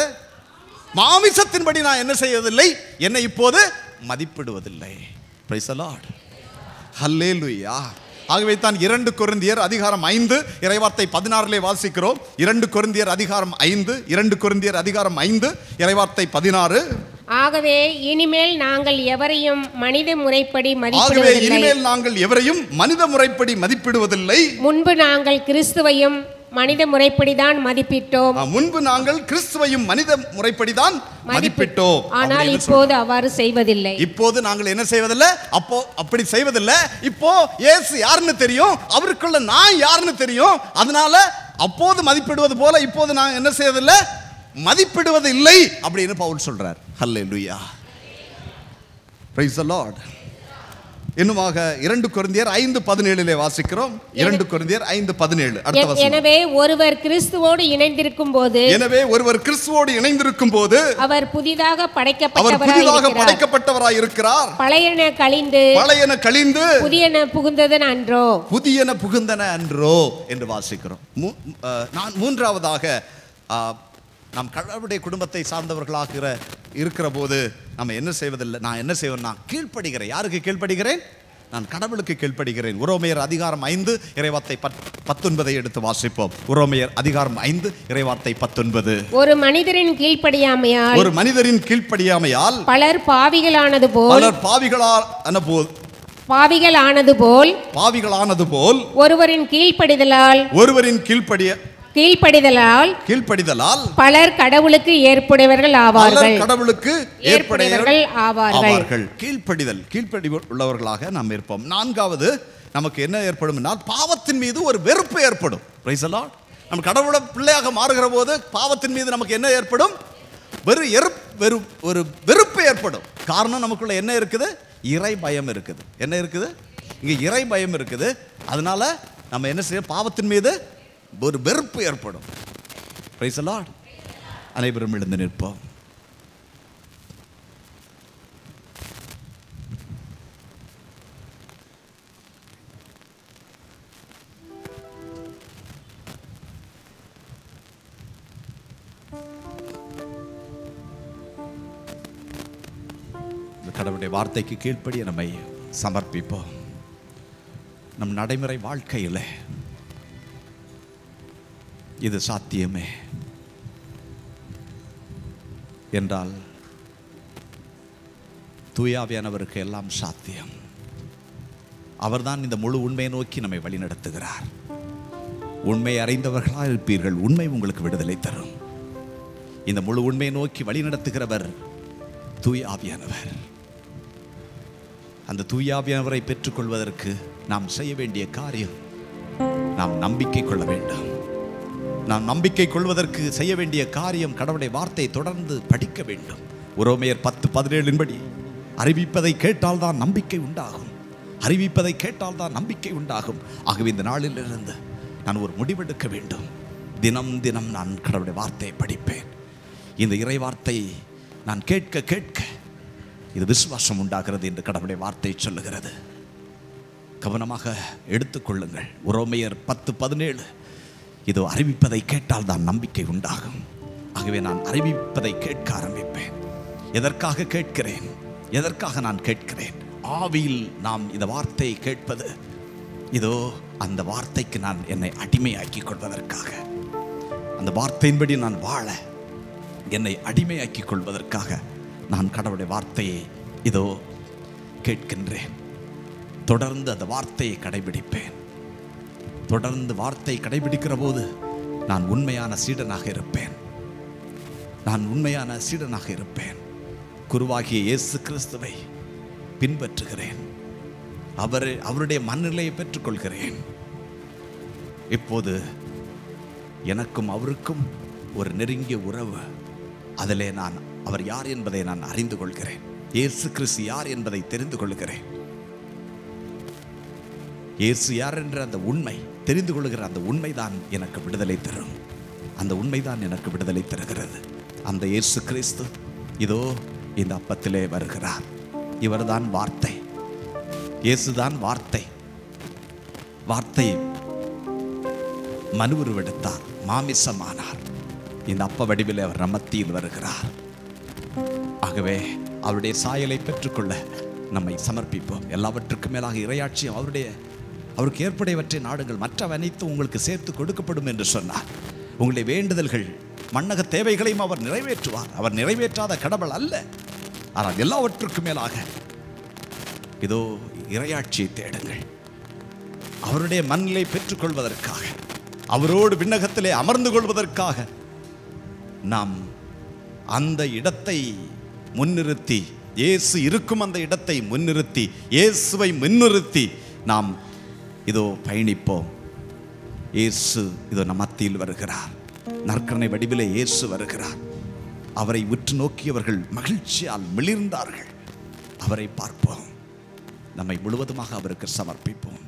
மாமிசத்தின்படி நான் என்ன செய்வதில்லை, என்னை இப்போது மதிப்பிடுவதில்லை. பிரைஸ் தி லார்ட், ஹல்லேலூயா. ஆகவே தான் 2 கொரிந்தியர் அதிகாரம் 5 இறைவார்த்தை 16 வாசிக்கிறோம். 2 கொரிந்தியர் அதிகாரம் 5 இறைவார்த்தை 16. ஆகவே இனிமேல் நாங்கள் எவரையும் மனித முறைப்படி மதிப்பிடுவதில்லை. முன்பு நாங்கள் கிறிஸ்துவையும் மனித முறைப்படிதான் மதிப்பிட்டோம். ஆனால் இப்போது அவ்வாறு செய்வதில்லை. இப்போது நாங்கள் என்ன செய்வதில்லை? அப்படி செய்வதில்லை. இப்போ இயேசு யாருன்னு தெரியும், அவருக்குள்ள நான் யாருன்னு தெரியும். அதனால அப்போது மதிப்பிடுவது போல இப்போது நான் என்ன செய்வதில்லை? மதிப்பிடுவது இல்லை அப்படின்னு பவுல் சொல்றார். ஹல்லேலூயா, பிரைஸ் தி லார்ட். இன்னுமாக 2 கொரிந்தியர் 5:17 வாசிக்கிறோம். 2 கொரிந்தியர் 5:17 அடுத்த வசனம். எனவே ஒருவர் கிறிஸ்துவோடு இணைந்திருக்கும் போது அவர் புதிதாக படைக்கப்பட்டவராய் இருக்கிறார். பழையன கழிந்து புதியன புகுந்தன அன்றோ என்று வாசிக்கிறோம். நான் மூன்றாவதாக நாம் கடவுளுடைய குடும்பத்தை சார்ந்தவர்களாக இருக்கிற போது நம்ம என்ன செய்வதில்லை. நான் என்ன செய்வேன்னா கீழ்ப்படுகிறேன். யாருக்கு கீழ்ப்படுகிறேன்? நான் கடவுளுக்கு கீழ்ப்படுகிறேன். உரோமையர் அதிகாரம் 5 இறைவார்த்தை 19 எடுத்து வாசிப்போம். உரோமையர் அதிகாரம் 5 இறைவார்த்தை 19. ஒரு மனிதரின் கீழ்ப்படியாமையால் பலர் பாவிகளானது போல் ஒருவரின் கீழ்ப்படிதலால் பலர் கடவுளுக்கு ஏற்புடையவர்கள் ஆவார்கள். கீழ்ப்படி உள்ளவர்களாக நாம் இருப்போம். நான்காவது நமக்கு என்ன ஏற்படும் என்றால் பாவத்தின் மீது ஒரு வெறுப்பு ஏற்படும். Price the Lord. நம்ம கடவுளோட பிள்ளையாக மாறுகிற போது பாவத்தின் மீது நமக்கு என்ன ஏற்படும்? ஒரு வெறுப்பு ஏற்படும். காரணம் நமக்குள்ள என்ன இருக்குது? இறை பயம் இருக்குது. என்ன இருக்குது? இங்க இறை பயம் இருக்குது. அதனால நம்ம என்ன செய்ய? பாவத்தின் மீது ஒரு வெறுப்பு ஏற்படும். Price the Lord. அனைவரும் எழுந்து நிற்போம். கடவுளுடைய வார்த்தைக்கு கீழ்ப்படிய நம்மை சமர்ப்பிப்போம். நம் நடைமுறை வாழ்க்கையில் இது சாத்தியமே என்றால் தூயாவியானவருக்கு எல்லாம் சாத்தியம். அவர்தான் இந்த முழு உண்மையை நோக்கி நம்மை வழிநடத்துகிறார். உண்மை அறிந்தவர்களாக இருப்பீர்கள், உண்மை உங்களுக்கு விடுதலை தரும். இந்த முழு உண்மையை நோக்கி வழிநடத்துகிறவர் தூயாவியானவர். அந்த தூயாவியானவரை பெற்றுக்கொள்வதற்கு நாம் செய்ய வேண்டிய காரியம், நாம் நம்பிக்கை கொள்ள வேண்டும். நாம் நம்பிக்கை கொள்வதற்கு செய்ய வேண்டிய காரியம், கடவுளுடைய வார்த்தையை தொடர்ந்து படிக்க வேண்டும். உரோமையர் 10:17 படி அறிவிப்பதை கேட்டால் தான் நம்பிக்கை உண்டாகும். அறிவிப்பதை கேட்டால் தான் நம்பிக்கை உண்டாகும். ஆகவே இந்த நாளிலிருந்து நான் ஒரு முடிவெடுக்க வேண்டும். தினம் தினம் நான் கடவுளுடைய வார்த்தையை படிப்பேன். இந்த இறை வார்த்தையை நான் கேட்க கேட்க இது விசுவாசம் உண்டாகிறது என்று கடவுளுடைய வார்த்தை சொல்லுகிறது. கவனமாக எடுத்துக்கொள்ளுங்கள். உரோமையர் 10:17 இதோ அறிவிப்பதை கேட்டால் தான் நம்பிக்கை உண்டாகும். ஆகவே நான் அறிவிப்பதை கேட்க ஆரம்பிப்பேன். எதற்காக கேட்கிறேன்? எதற்காக நான் கேட்கிறேன்? ஆவியில் நாம் இந்த வார்த்தையை கேட்பது, இதோ அந்த வார்த்தைக்கு நான் என்னை அடிமையாக்கி கொள்வதற்காக, அந்த வார்த்தையின்படி நான் வாழ என்னை அடிமையாக்கி கொள்வதற்காக நான் கடவுளுடைய வார்த்தையை இதோ கேட்கின்றேன். தொடர்ந்து அந்த வார்த்தையை கடைபிடிப்பேன். தொடர்ந்து வார்த்தை கடைபிடிக்கிற போது நான் உண்மையான சீடனாக இருப்பேன். நான் உண்மையான சீடனாக இருப்பேன். குருவாகிய இயேசு கிறிஸ்துவை பின்பற்றுகிறேன். அவருடைய மனநிலையை பெற்றுக்கொள்கிறேன். இப்போது எனக்கும் அவருக்கும் ஒரு நெருங்கிய உறவு. அதிலே நான் அவர் யார் என்பதை நான் அறிந்து கொள்கிறேன். இயேசு கிறிஸ்து யார் என்பதை தெரிந்து கொள்கிறேன். இயேசு யார் என்ற அந்த உண்மை தெரிந்து கொள்கிற அந்த உண்மைதான் எனக்கு விடுதலை தரும். அந்த உண்மைதான் எனக்கு விடுதலை தருகிறது. அந்த இயேசு கிறிஸ்து இதோ இந்த அப்பத்திலே வருகிறார். இவர்தான் வார்த்தை. இயேசுதான் வார்த்தை. வார்த்தை மனு உருவெடுத்தார், மாமிசமானார். இந்த அப்ப வடிவில் அவர் மத்தியில் வருகிறார். ஆகவே அவருடைய சாயலை பெற்றுக்கொள்ள நம்மை சமர்ப்பிப்போம். எல்லாவற்றுக்கும் மேலாக இறையாட்சியம் அவருக்கு ஏற்புடையவற்றை நாடுங்கள், மற்ற அனைத்தும் உங்களுக்கு சேர்த்து கொடுக்கப்படும் என்று சொன்னார். உங்களுடைய வேண்டுதல்கள், மண்ணக தேவைகளையும் அவர் நிறைவேற்றுவார். அவர் நிறைவேற்றாத கடவுள் அல்ல. ஆனால் எல்லாவற்றுக்கும் மேலாக இதோ இறையாட்சியை தேடுங்கள். அவருடைய மண்ணிலை பெற்றுக்கொள்வதற்காக, அவரோடு விண்ணகத்திலே அமர்ந்து கொள்வதற்காக நாம் அந்த இடத்தை முன்னிறுத்தி, இயேசு இருக்கும் அந்த இடத்தை முன்னிறுத்தி, இயேசுவை முன்னிறுத்தி நாம் இதோ பயணிப்போம். இயேசு இதோ நம் மத்தியில் வருகிறார். நற்கருணை வடிவிலே இயேசு வருகிறார். அவரை உற்று நோக்கியவர்கள் மகிழ்ச்சியால் மிளிர்ந்தார்கள். அவரை பார்ப்போம். நம்மை முழுவதுமாக அவருக்கு சமர்ப்பிப்போம்.